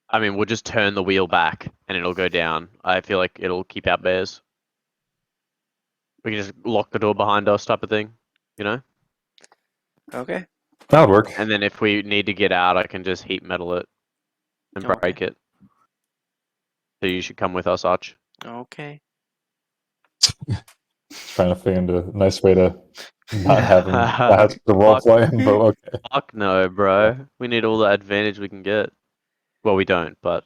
I mean, we'll just turn the wheel back and it'll go down. I feel like it'll keep out bears. We can just lock the door behind us type of thing, you know? Okay. That would work. And then if we need to get out, I can just heat metal it and break it. So you should come with us, Arch. Okay. Trying to find a nice way to not have him have the role playing, but okay. Fuck no, bro. We need all the advantage we can get. Well, we don't, but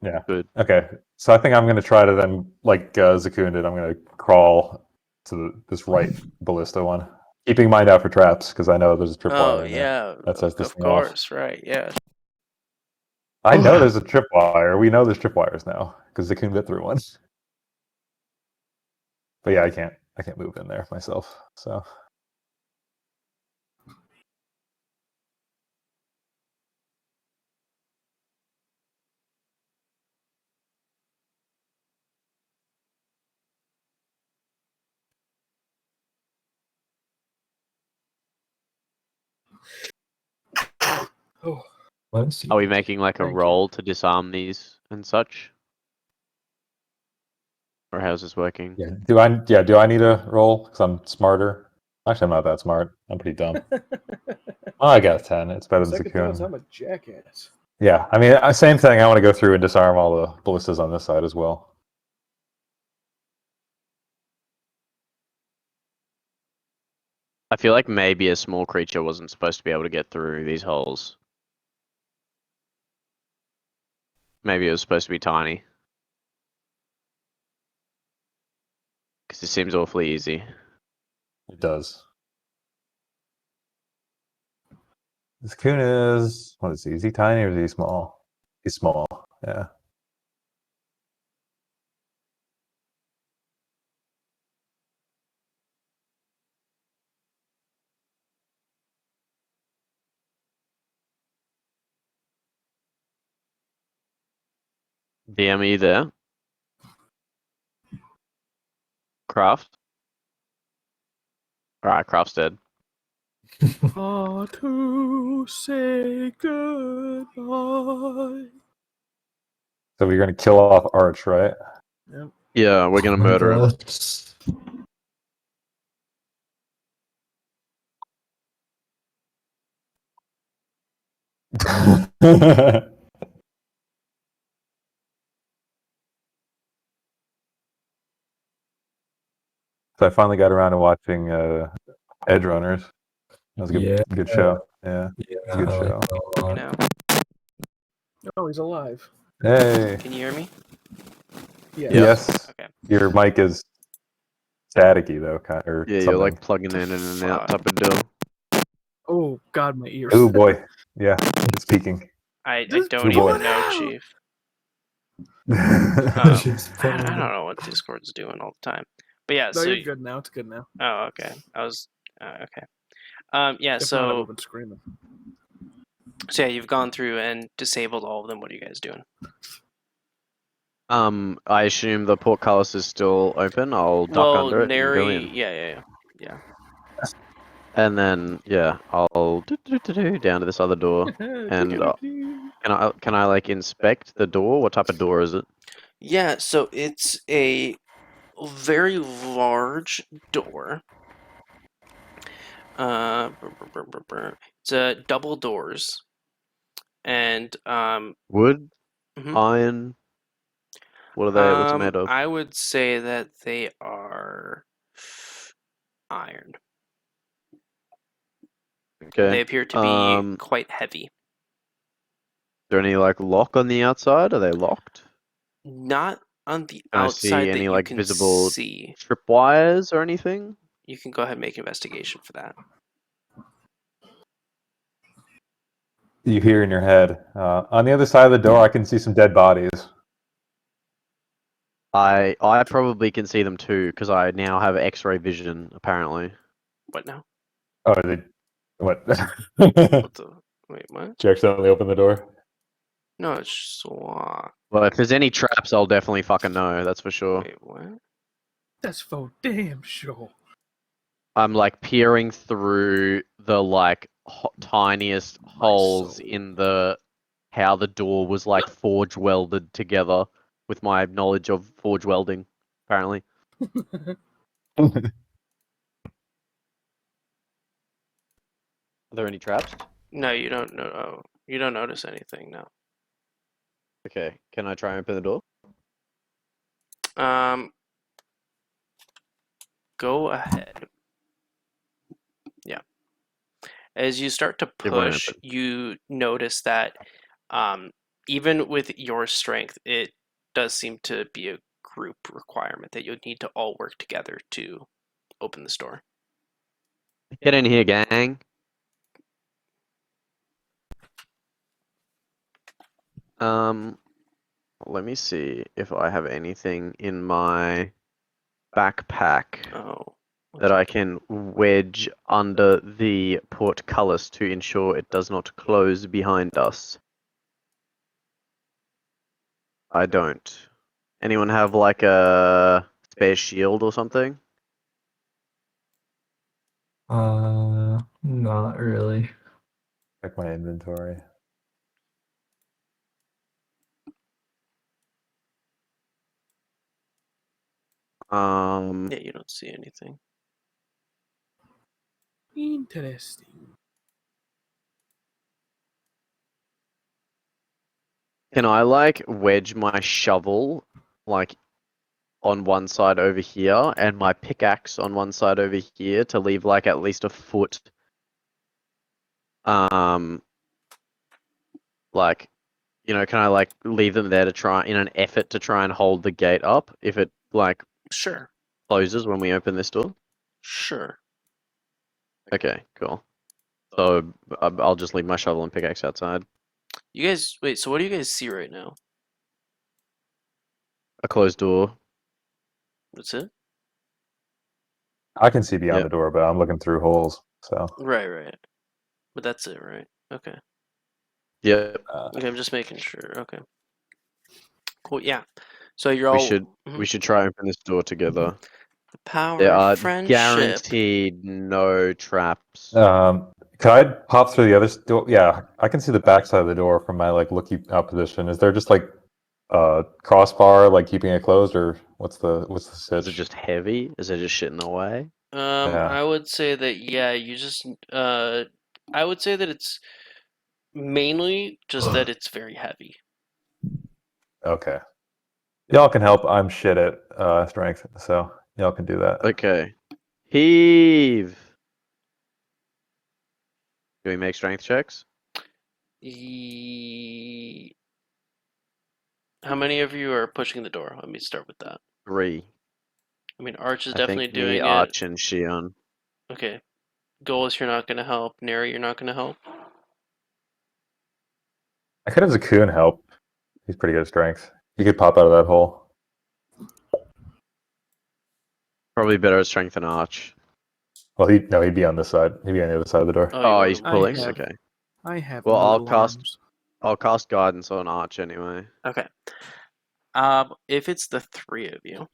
yeah. Good. Okay, so I think I'm going to try to then, like Zakun did, I'm going to crawl to this right ballista one. Keeping mind out for traps, because I know there's a tripwire in there. That sets this thing off. Of course, right, yeah. I know there's a tripwire. We know there's tripwires now, because Zakun bit through one. But yeah, I can't move in there myself, so... Oh. Are we making like a roll to disarm these and such? Or how's this working? Yeah. Do I need a roll? Because I'm smarter. Actually, I'm not that smart. I'm pretty dumb. I got a 10. It's better than Zakun. I'm a jackass. Yeah, I mean, same thing. I want to go through and disarm all the ballistas on this side as well. I feel like maybe a small creature wasn't supposed to be able to get through these holes. Maybe it was supposed to be tiny. Because it seems awfully easy. It does. This coon is, what is he? Is he tiny or is he small? He's small, yeah. DM, are you there? Craft? Alright, Craft's dead. To say goodbye. So we're gonna kill off Arch, right? Yep. Yeah, we're gonna Oh my murder him. God. So I finally got around to watching Edge Runners. That was a Yeah. good show. Yeah, Yeah, it's a good I like show. that a lot. Now, Oh, he's alive. Hey, can you hear me? Yeah. yes, Okay. your mic is staticky though, or Yeah, you're something. like plugging in and out type of deal. Oh God, my ears. Oh boy, yeah, it's peaking. I Just don't pull even it know, out. Chief. She's I pulling don't it. know what Discord's doing all the time. But yeah, No, so you're good now. It's good now. oh, okay. I was okay. Yeah, If not, I would so have been screaming. yeah, you've gone through and disabled all of them. What are you guys doing? I assume the portcullis is still open. I'll duck Well, under it and go Nary, in. yeah. And then, yeah, I'll down to this other door. And can I like inspect the door? What type of door is it? Yeah, so it's a very large door. It's double doors, and Wood, mhm. iron. What are they? What's it made of? I would say that they are iron. Okay. They appear to be quite heavy. Is there any like lock on the outside? Are they locked? Not on the Can I see outside that any you like can visible see. tripwires or anything? You can go ahead and make an investigation for that. You hear in your head. On the other side of the door, I can see some dead bodies. I probably can see them too because I now have X-ray vision apparently. What now? Oh, they what? What the? Wait, what? Did you accidentally open the door? No, it's just locked. Well, if there's any traps, I'll definitely fucking know. That's for sure. Wait, what? That's for damn sure. I'm like peering through the like tiniest My holes soul. in the how the door was like forge welded together with my knowledge of forge welding, apparently. Are there any traps? No, you don't know. Oh, you don't notice anything. No. Okay, can I try and open the door? Go ahead. Yeah. As you start to It won't push, open. you notice that even with your strength, it does seem to be a group requirement that you'll need to all work together to open the store. Get in here, gang. Let me see if I have anything in my backpack Oh. that I can wedge under the portcullis to ensure it does not close behind us. I don't. Anyone have like a spare shield or something? Not really. Check my inventory. Yeah, you don't see anything. Interesting. Can I like wedge my shovel like on one side over here and my pickaxe on one side over here to leave like at least a foot. Like, can I like leave them there to try in an effort to try and hold the gate up if it like Sure. closes when we open this door? Sure. Okay, cool. So I'll just leave my shovel and pickaxe outside. You guys, wait, so what do you guys see right now? A closed door. That's it? I can see beyond Yep. the door, but I'm looking through holes. So Right. But that's it, right? Okay. Yep. Okay, I'm just making sure. Okay. Cool, yeah. So you're all... We should try and open this door together. The power There of are friendship. guaranteed no traps. Could I pop through the other door? Yeah, I can see the back side of the door from my like looking out position. Is there just like a crossbar like keeping it closed, or what's the Is sitch? it just heavy? Is it just shit in the way? Yeah. I would say that, yeah, you just I would say that it's mainly just that it's very heavy. Okay. Y'all can help. I'm shit at strength, so y'all can do that. Okay. Heave. Do we make strength checks? How many of you are pushing the door? Let me start with that. 3. I mean, Arch is I definitely think doing me, it. Arch, and Shion. Okay. Goals, you're not going to help. Neri, you're not going to help. I could have Zakun help. He's pretty good at strength. He could pop out of that hole. Probably better at strength than Arch. Well, he'd be on this side. He'd be on the other side of the door. you Oh, want he's him- pulling? have- Okay. I have Well, I'll noodle cast- arms. I'll cast guidance on Arch anyway. Okay. If it's the 3 of you,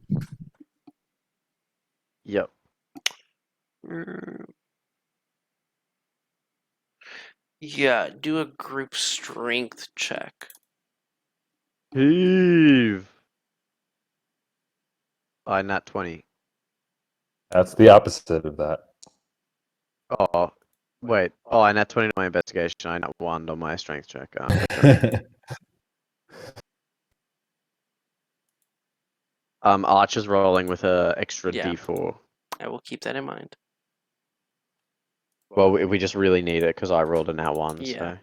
Yep. yeah, do a group strength check. Heave. Nat 20. That's the opposite of that. Oh, wait. Oh, I nat 20 on my investigation. I nat 1 on my strength check. Okay. Arch is rolling with a extra Yeah. D4. I will keep that in mind. Well, we just really need it because I rolled a nat 1. Yeah.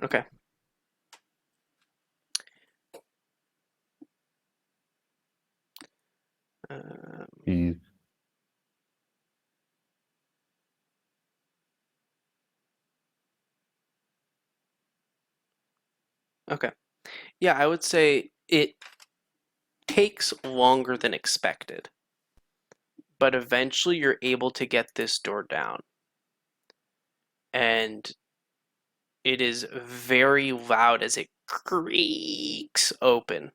So. Okay. He- Okay. Yeah, I would say it takes longer than expected, but eventually you're able to get this door down. And it is very loud as it creaks open.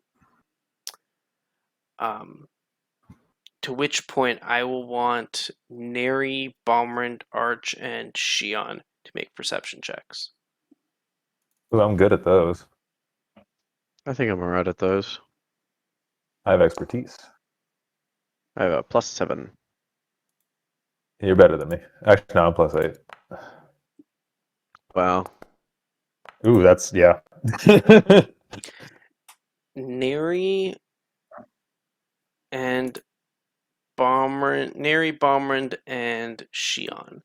To which point I will want Neri, Balmrand, Arch, and Shion to make perception checks. Well, I'm good at those. I think I'm alright at those. I have expertise. I have a +7. You're better than me. Actually, no, I'm +8. Wow. Ooh, that's yeah. Neri and Balmrand, and Shion.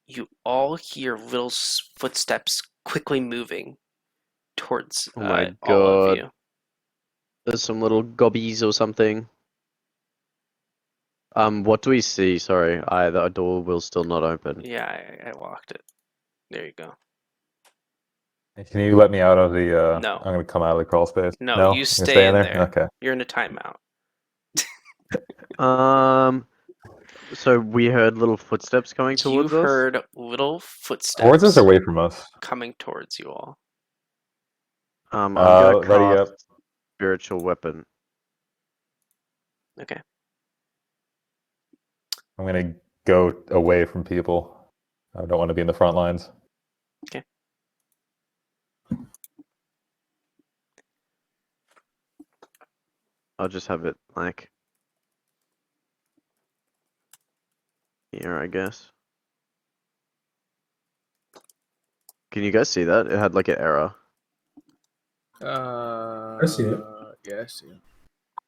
You all hear little footsteps quickly moving towards Oh my all of God. you. There's some little gobbies or something. What do we see? Sorry, the door will still not open. Yeah, I locked it. There you go. Can you let me out of the? No. I'm gonna come out of the crawl space. No, No, you I'm stay gonna stay in in there. Okay. You're in a timeout. So we heard little footsteps coming You towards us. heard little footsteps Towards us or away from us? coming towards you all. I'm gonna ready cast up. spiritual weapon. Okay. I'm gonna go away from people. I don't want to be in the front lines. Okay. I'll just have it like here, I guess. Can you guys see that? It had like an error. I see it. Yeah, I see it.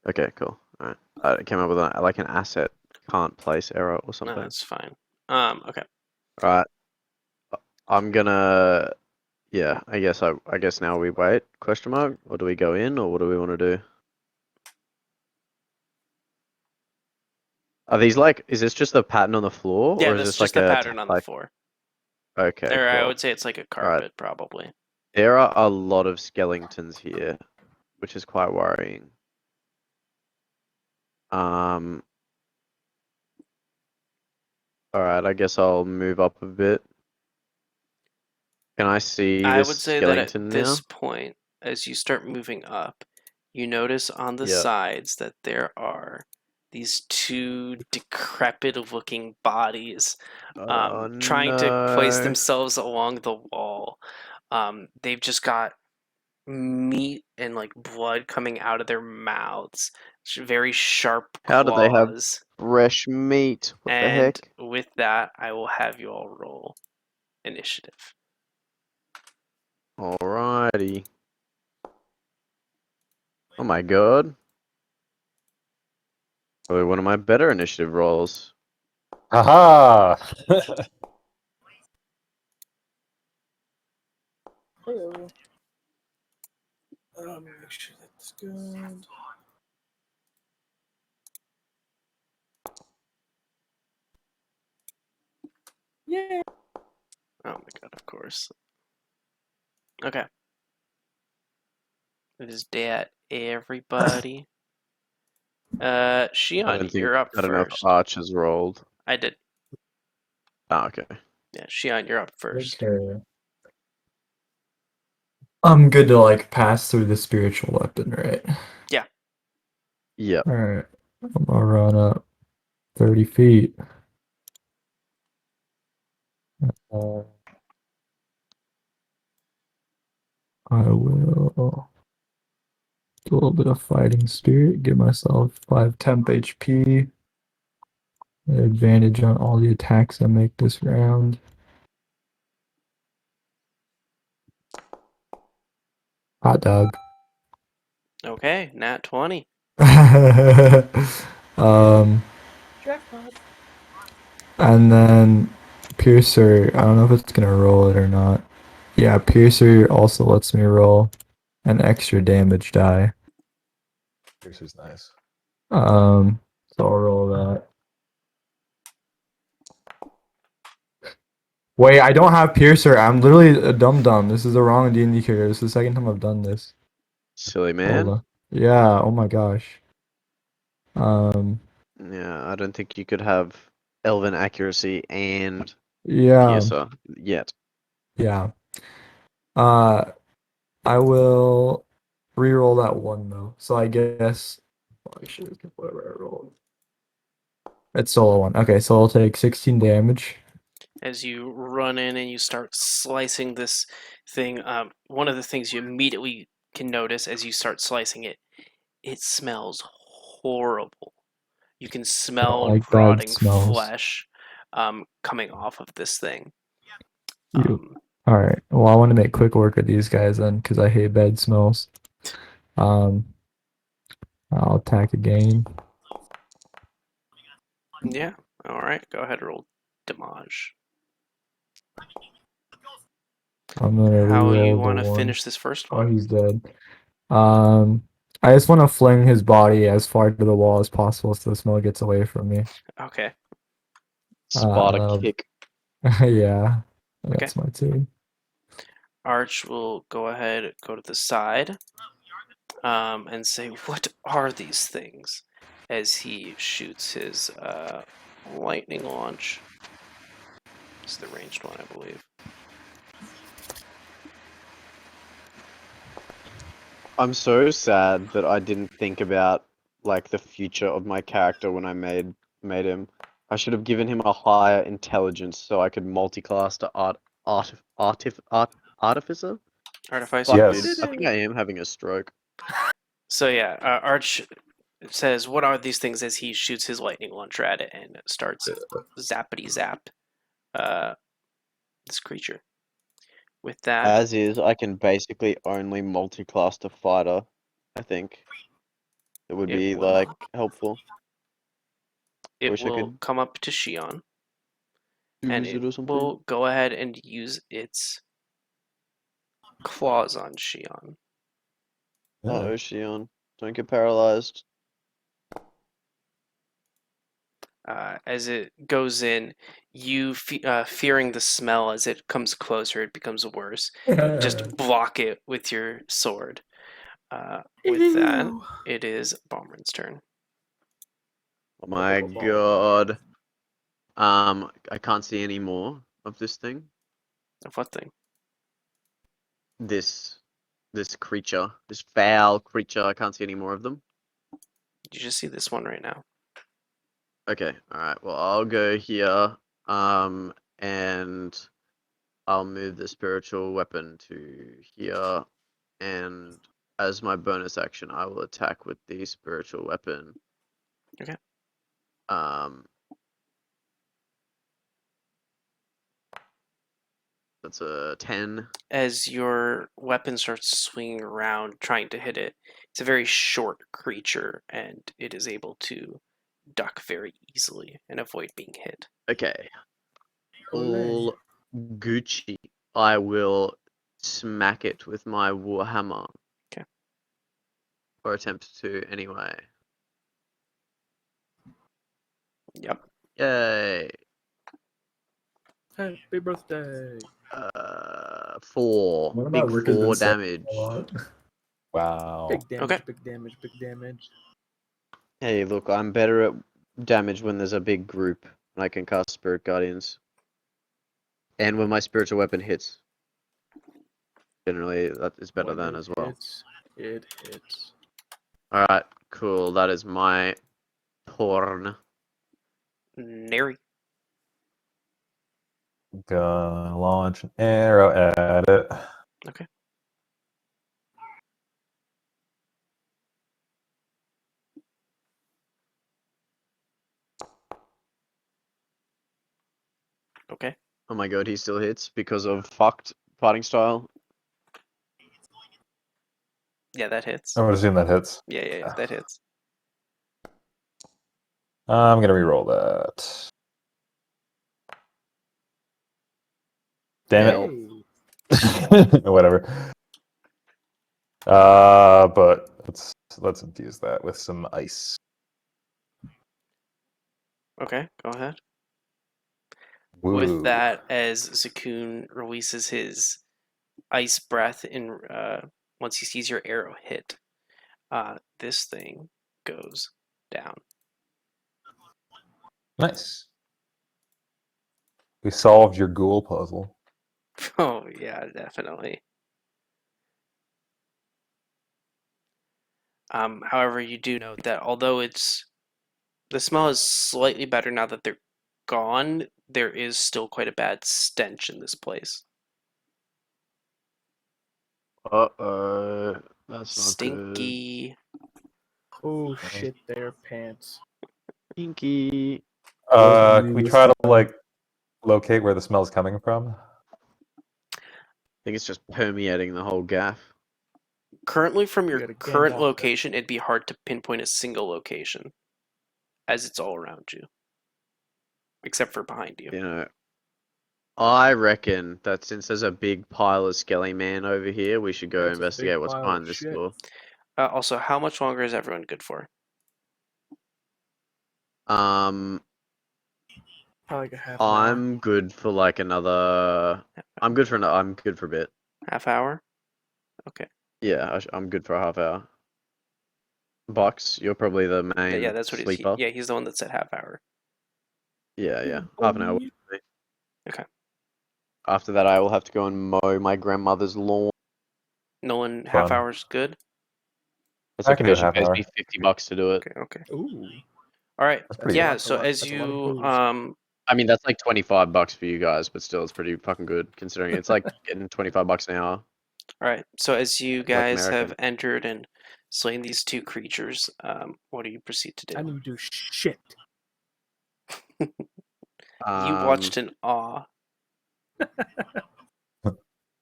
Okay, cool. All right. It came up with like an asset can't place error or No, something. that's fine. Okay. All right. I'm gonna. Yeah, I guess now we wait? Question mark? Or do we go in, or what do we want to do? Are these like? Is this just a pattern on the floor, Yeah, or is that's this just like the a pattern on the like? floor. Okay, Or I would cool. say it's like a All right. carpet, probably. There are a lot of skeletons here, which is quite worrying. All right, I guess I'll move up a bit. Can I see I this would say that at skeleton this now? point, as you start moving up, you notice on the Yeah. sides that there are these two decrepit-looking bodies Oh trying to place no. themselves along the wall. They've just got meat and like blood coming out of their mouths. Very sharp How do they have claws. fresh meat? What the And heck? with that, I will have you all roll initiative. Alrighty. Oh my god. Probably one of my better initiative rolls. Haha! Hello. Make sure that's good. Yeah. Oh my god, of course. Okay. It is dead, everybody. I Shion, don't you're up know if first. Arch has rolled. I did. Oh, okay. Yeah, Shion, you're up first. Okay. I'm good to like pass through the spiritual weapon, right? Yep. Alright. I'm gonna run up 30 feet. I will do a little bit of fighting spirit, give myself 5 temp HP. Advantage on all the attacks I make this round. Hot dog. Okay, nat 20. Jackpot. And then Piercer, I don't know if it's gonna roll it or not. Yeah, Piercer also lets me roll an extra damage die. This is nice. So I'll roll that. Wait, I don't have Piercer. I'm literally a dum-dum. This is the wrong D&D character. This is the second time I've done this. Silly Hold man. on. Yeah, oh my gosh. Yeah, I don't think you could have Elven accuracy and Yeah, Piercer yet. yeah. I will re-roll that one though. So I guess actually whatever I rolled. It's solo one. Okay, so I'll take 16 damage. As you run in and you start slicing this thing, one of the things you immediately can notice as you start slicing it, it smells horrible. You can smell Like bad rotting smells. flesh coming off of this thing. You. Alright. Well, I want to make quick work of these guys then, because I hate bad smells. I'll attack again. Yeah, alright, go ahead and roll damage. I'm gonna How re-roll you the want to one. finish this first Oh, one? he's dead. I just want to fling his body as far to the wall as possible so the smell gets away from me. Okay. Sparta kick. Yeah, Okay. that's my turn. Arch will go ahead, go to the side, and say, "What are these things?" As he shoots his lightning launch. It's the ranged one, I believe. I'm so sad that I didn't think about like the future of my character when I made him. I should have given him a higher intelligence so I could multi-class to artificer. Artificer. Fuck, Yes. dude. I think I am having a stroke. So yeah, Arch says, "What are these things?" as he shoots his lightning launcher at it and starts zappity zap this creature. With that, As is, I can basically only multi-class to fighter. I think it would It be will. like helpful. it wish I will could come up to Shion, and use it it or something. will go ahead and use its claws on Shion. Oh, Shion, don't get paralyzed. As it goes in, you fearing the smell as it comes closer, it becomes worse. Just block it with your sword. With that, Ew. it is Bomber's turn. Oh my god. I can't see any more of this thing. Of what thing? This creature, this foul creature. I can't see any more of them. You just see this one right now. Okay, alright, well, I'll go here, and I'll move the spiritual weapon to here, and as my bonus action, I will attack with the spiritual weapon. Okay. That's a 10. As your weapon starts swinging around, trying to hit it, it's a very short creature, and it is able to duck very easily and avoid being hit. Okay. Olay. All Gucci. I will smack it with my warhammer. Okay. Or attempt to, anyway. Yep. Yay. Happy birthday. 4. One of my Big work has been 4 saying damage. a lot. Wow. Big damage, Okay. big damage, big damage. Hey, look, I'm better at damage when there's a big group and I can cast Spirit Guardians. And when my spiritual weapon hits. Generally, that is better When than it as well. hits, it hits. Alright, cool. That is my turn. Nary. Gonna launch an arrow at it. Okay. Okay. Oh my god, he still hits because of fucked fighting style. Yeah, that hits. I would assume that hits. Yeah, that hits. I'm gonna re-roll that. Damn it. Whatever. But let's infuse that with some ice. Okay, go ahead. Woo. With that, as Zakun releases his ice breath in once he sees your arrow hit, this thing goes down. Nice. We solved your ghoul puzzle. Oh yeah, definitely. However, you do note that although the smell is slightly better now that they're gone, there is still quite a bad stench in this place. Uh-oh. That's not good. Stinky. Oh shit, their pants. Stinky. Can we try to locate where the smell's coming from? I think it's just permeating the whole gaff. Currently, from You your gotta current Gandalf location, it'd be hard to pinpoint a single location, as it's all around you, except for behind you. You know, I reckon that since there's a big pile of Skelly Man over here, we should go That's a big investigate what's pile behind of this shit. door. Also, how much longer is everyone good for? Um, Probably like a half an hour. I'm good for like another. I'm good for a bit. Half hour? Okay. Yeah, I'm good for a half hour. Box, you're probably the main Yeah, that's what sleeper. he's the one that said half hour. Yeah, half an hour. Okay. After that, I will have to go and mow my grandmother's lawn. Nolan, half Fun. hour's good? It's I can do okay. a She half pays hour. me $50 to do it. Okay. Ooh. All right. That's pretty Yeah. good. So as That's a lot of you booze. I mean, that's like $25 for you guys, but still, it's pretty fucking good considering it's like getting $25 an hour. all right. So as you Like guys have American. entered and slain these two creatures, what do you proceed to do? I didn't do shit. You watched in awe.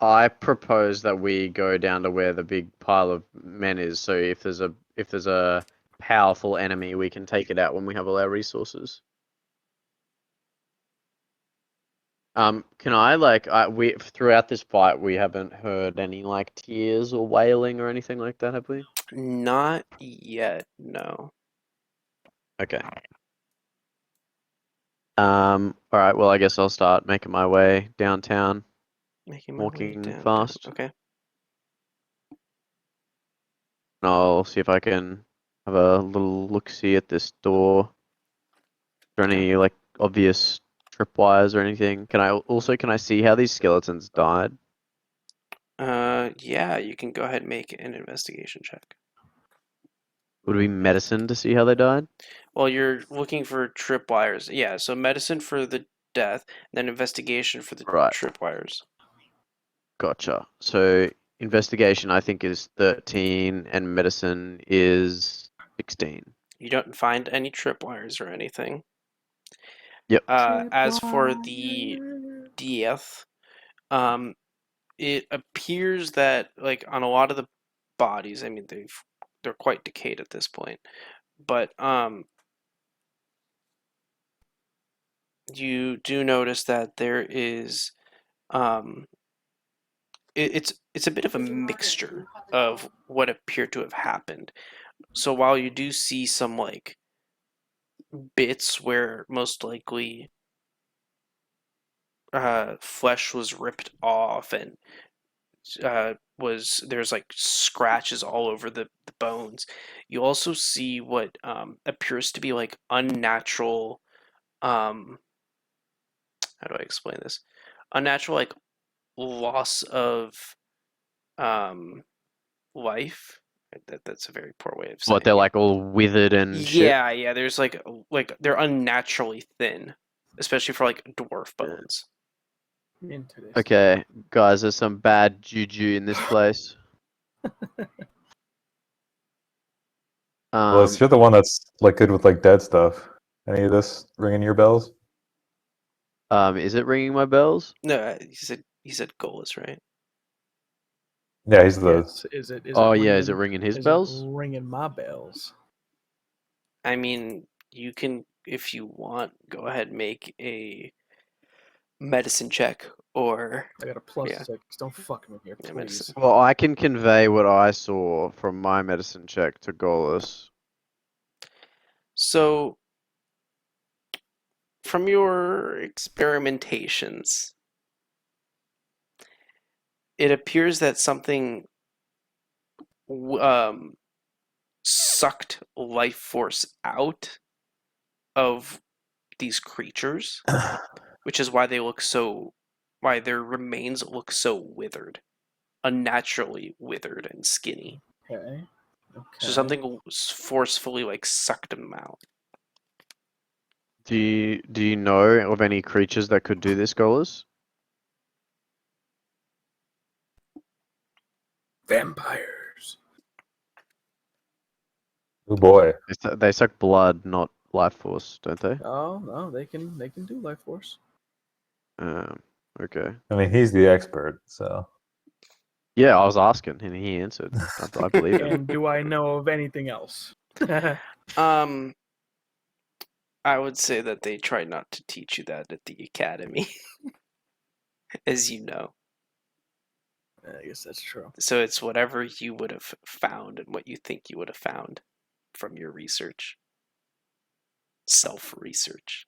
I propose that we go down to where the big pile of men is. So if there's a powerful enemy, we can take it out when we have all our resources. Can I we throughout this fight we haven't heard any like tears or wailing or anything like that, have we? Not yet, no. Okay. All right. Well, I guess I'll start making my way downtown. Making my way Walking downtown. fast. Okay. And I'll see if I can have a little look-see at this door. Is there any like obvious tripwires or anything? Can I see how these skeletons died? Yeah, you can go ahead and make an investigation check. Would it be medicine to see how they died? Well, you're looking for tripwires. Yeah, so medicine for the death, and then investigation for the Right. tripwires. Gotcha. So investigation I think is 13 and medicine is 16. You don't find any tripwires or anything. Yep. As for the death, it appears that like on a lot of the bodies, I mean they're quite decayed at this point, but you do notice that there is it's a bit of a mixture of what appeared to have happened. So while you do see some like bits where most likely flesh was ripped off and there's like scratches all over the bones, you also see what appears to be like unnatural how do I explain this? Unnatural like loss of life. That's a very poor way of saying What, they're it. like all withered and shit? Yeah, there's like they're unnaturally thin, especially for like dwarf bones. Interesting. Okay, guys, there's some bad juju in this place. Well, you're the one that's like good with like dead stuff. Any of this ringing your bells? Is it ringing my bells? No, he said Golas, right? Yeah, he's the. Yes. Is it Oh yeah, ringing, is it ringing his is bells? it ringing my bells? I mean, you can, if you want, go ahead and make a medicine check or I got a plus Yeah. 6. Don't fuck me here, Yeah, please. medicine. Well, I can convey what I saw from my medicine check to Golas. So, from your experimentations, it appears that something sucked life force out of these creatures, which is why why their remains look so withered, unnaturally withered and skinny. Okay. So something forcefully like sucked them out. Do you know of any creatures that could do this, Golas? Vampires. Oh boy. They suck blood, not life force, don't they? Oh no, they can do life force. Okay. I mean, he's the expert, so. Yeah, I was asking, and he answered. I believe him. And do I know of anything else? I would say that they try not to teach you that at the academy, as you know. I guess that's true. So it's whatever you would have found and what you think you would have found from your research. Self-research.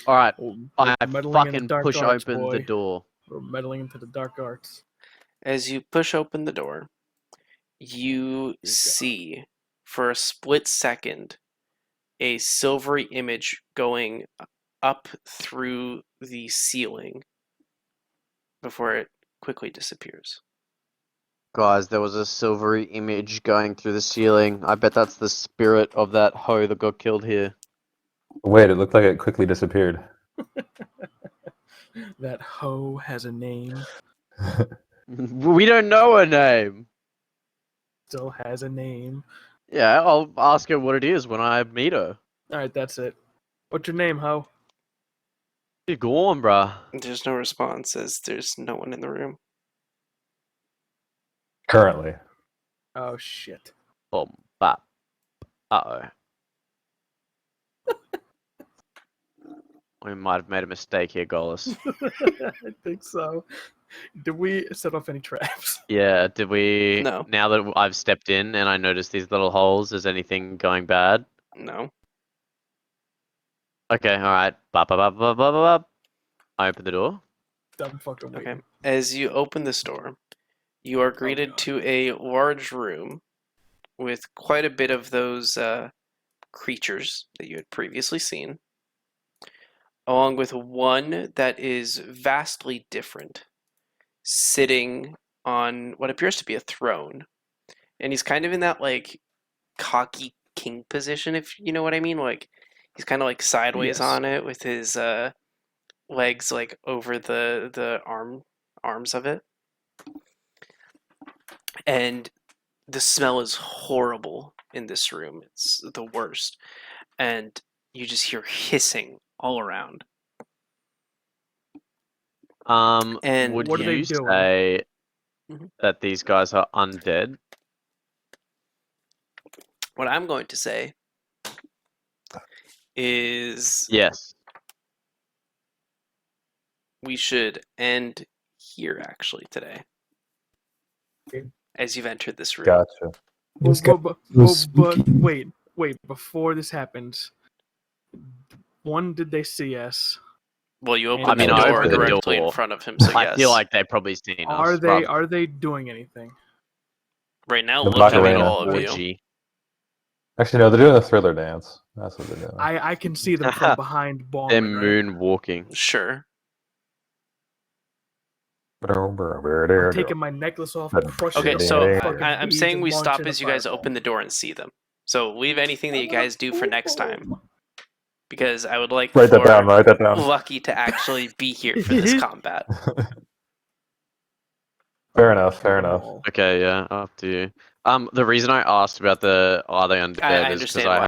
All right, We're I meddling in the fucking dark push arts, open the boy. door. We're meddling into the dark arts. As you push open the door, you see for a split second a silvery image going up through the ceiling before it quickly disappears. Guys, there was a silvery image going through the ceiling. I bet that's the spirit of that hoe that got killed here. Wait, it looked like it quickly disappeared. That hoe has a name. We don't know her name. Still has a name. Yeah, I'll ask her what it is when I meet her. All right, that's it. What's your name, hoe? You're gone, bruh. There's no response as there's no one in the room. Currently. Oh shit. Boom, bop. Uh-oh. We might have made a mistake here, Golis. I think so. Did we set off any traps? Yeah, did we... No. Now that I've stepped in and I noticed these little holes, is anything going bad? No. Okay, alright. Bop, bop, bop, bop, bop, bop. I open the door. Dumb fucking Okay. waiting. As you open this door, you are greeted God. to a large room with quite a bit of those creatures that you had previously seen, along with one that is vastly different, sitting on what appears to be a throne. And he's kind of in that, like, cocky king position, if you know what I mean. Like, he's kind of, like, sideways Yes. on it with his legs, like, over the arms of it. And the smell is horrible in this room. It's the worst. And you just hear hissing all around. And Would what are they you doing? say Mhm. that these guys are undead? what I'm going to say is Yes. we should end here actually today. Okay. As you've entered this room. Gotcha. This guy was But spooky. wait, before this happens, one, did they see us? Well, you I opened mean, the I door opened the directly in door. front of him, so I yes. feel like they've probably seen us. Are they doing anything? Right now, The looking at Macarena. all of you. Orgy. Actually, no, they're doing a Thriller dance. That's what they're doing. I can see them from behind They're Baldwin, right? moonwalking. Sure. I'm taking my necklace off, crushing Okay, it so with fucking I'm beads saying and we stop launching a as you guys fireball. open the door and see them. So leave anything that you guys do for next time. Because I would like Write that down, for write that down. Lucky to actually be here for this combat. Fair enough, fair enough. Okay, yeah, up to you. The reason I asked about the are they undead I is because understand I why.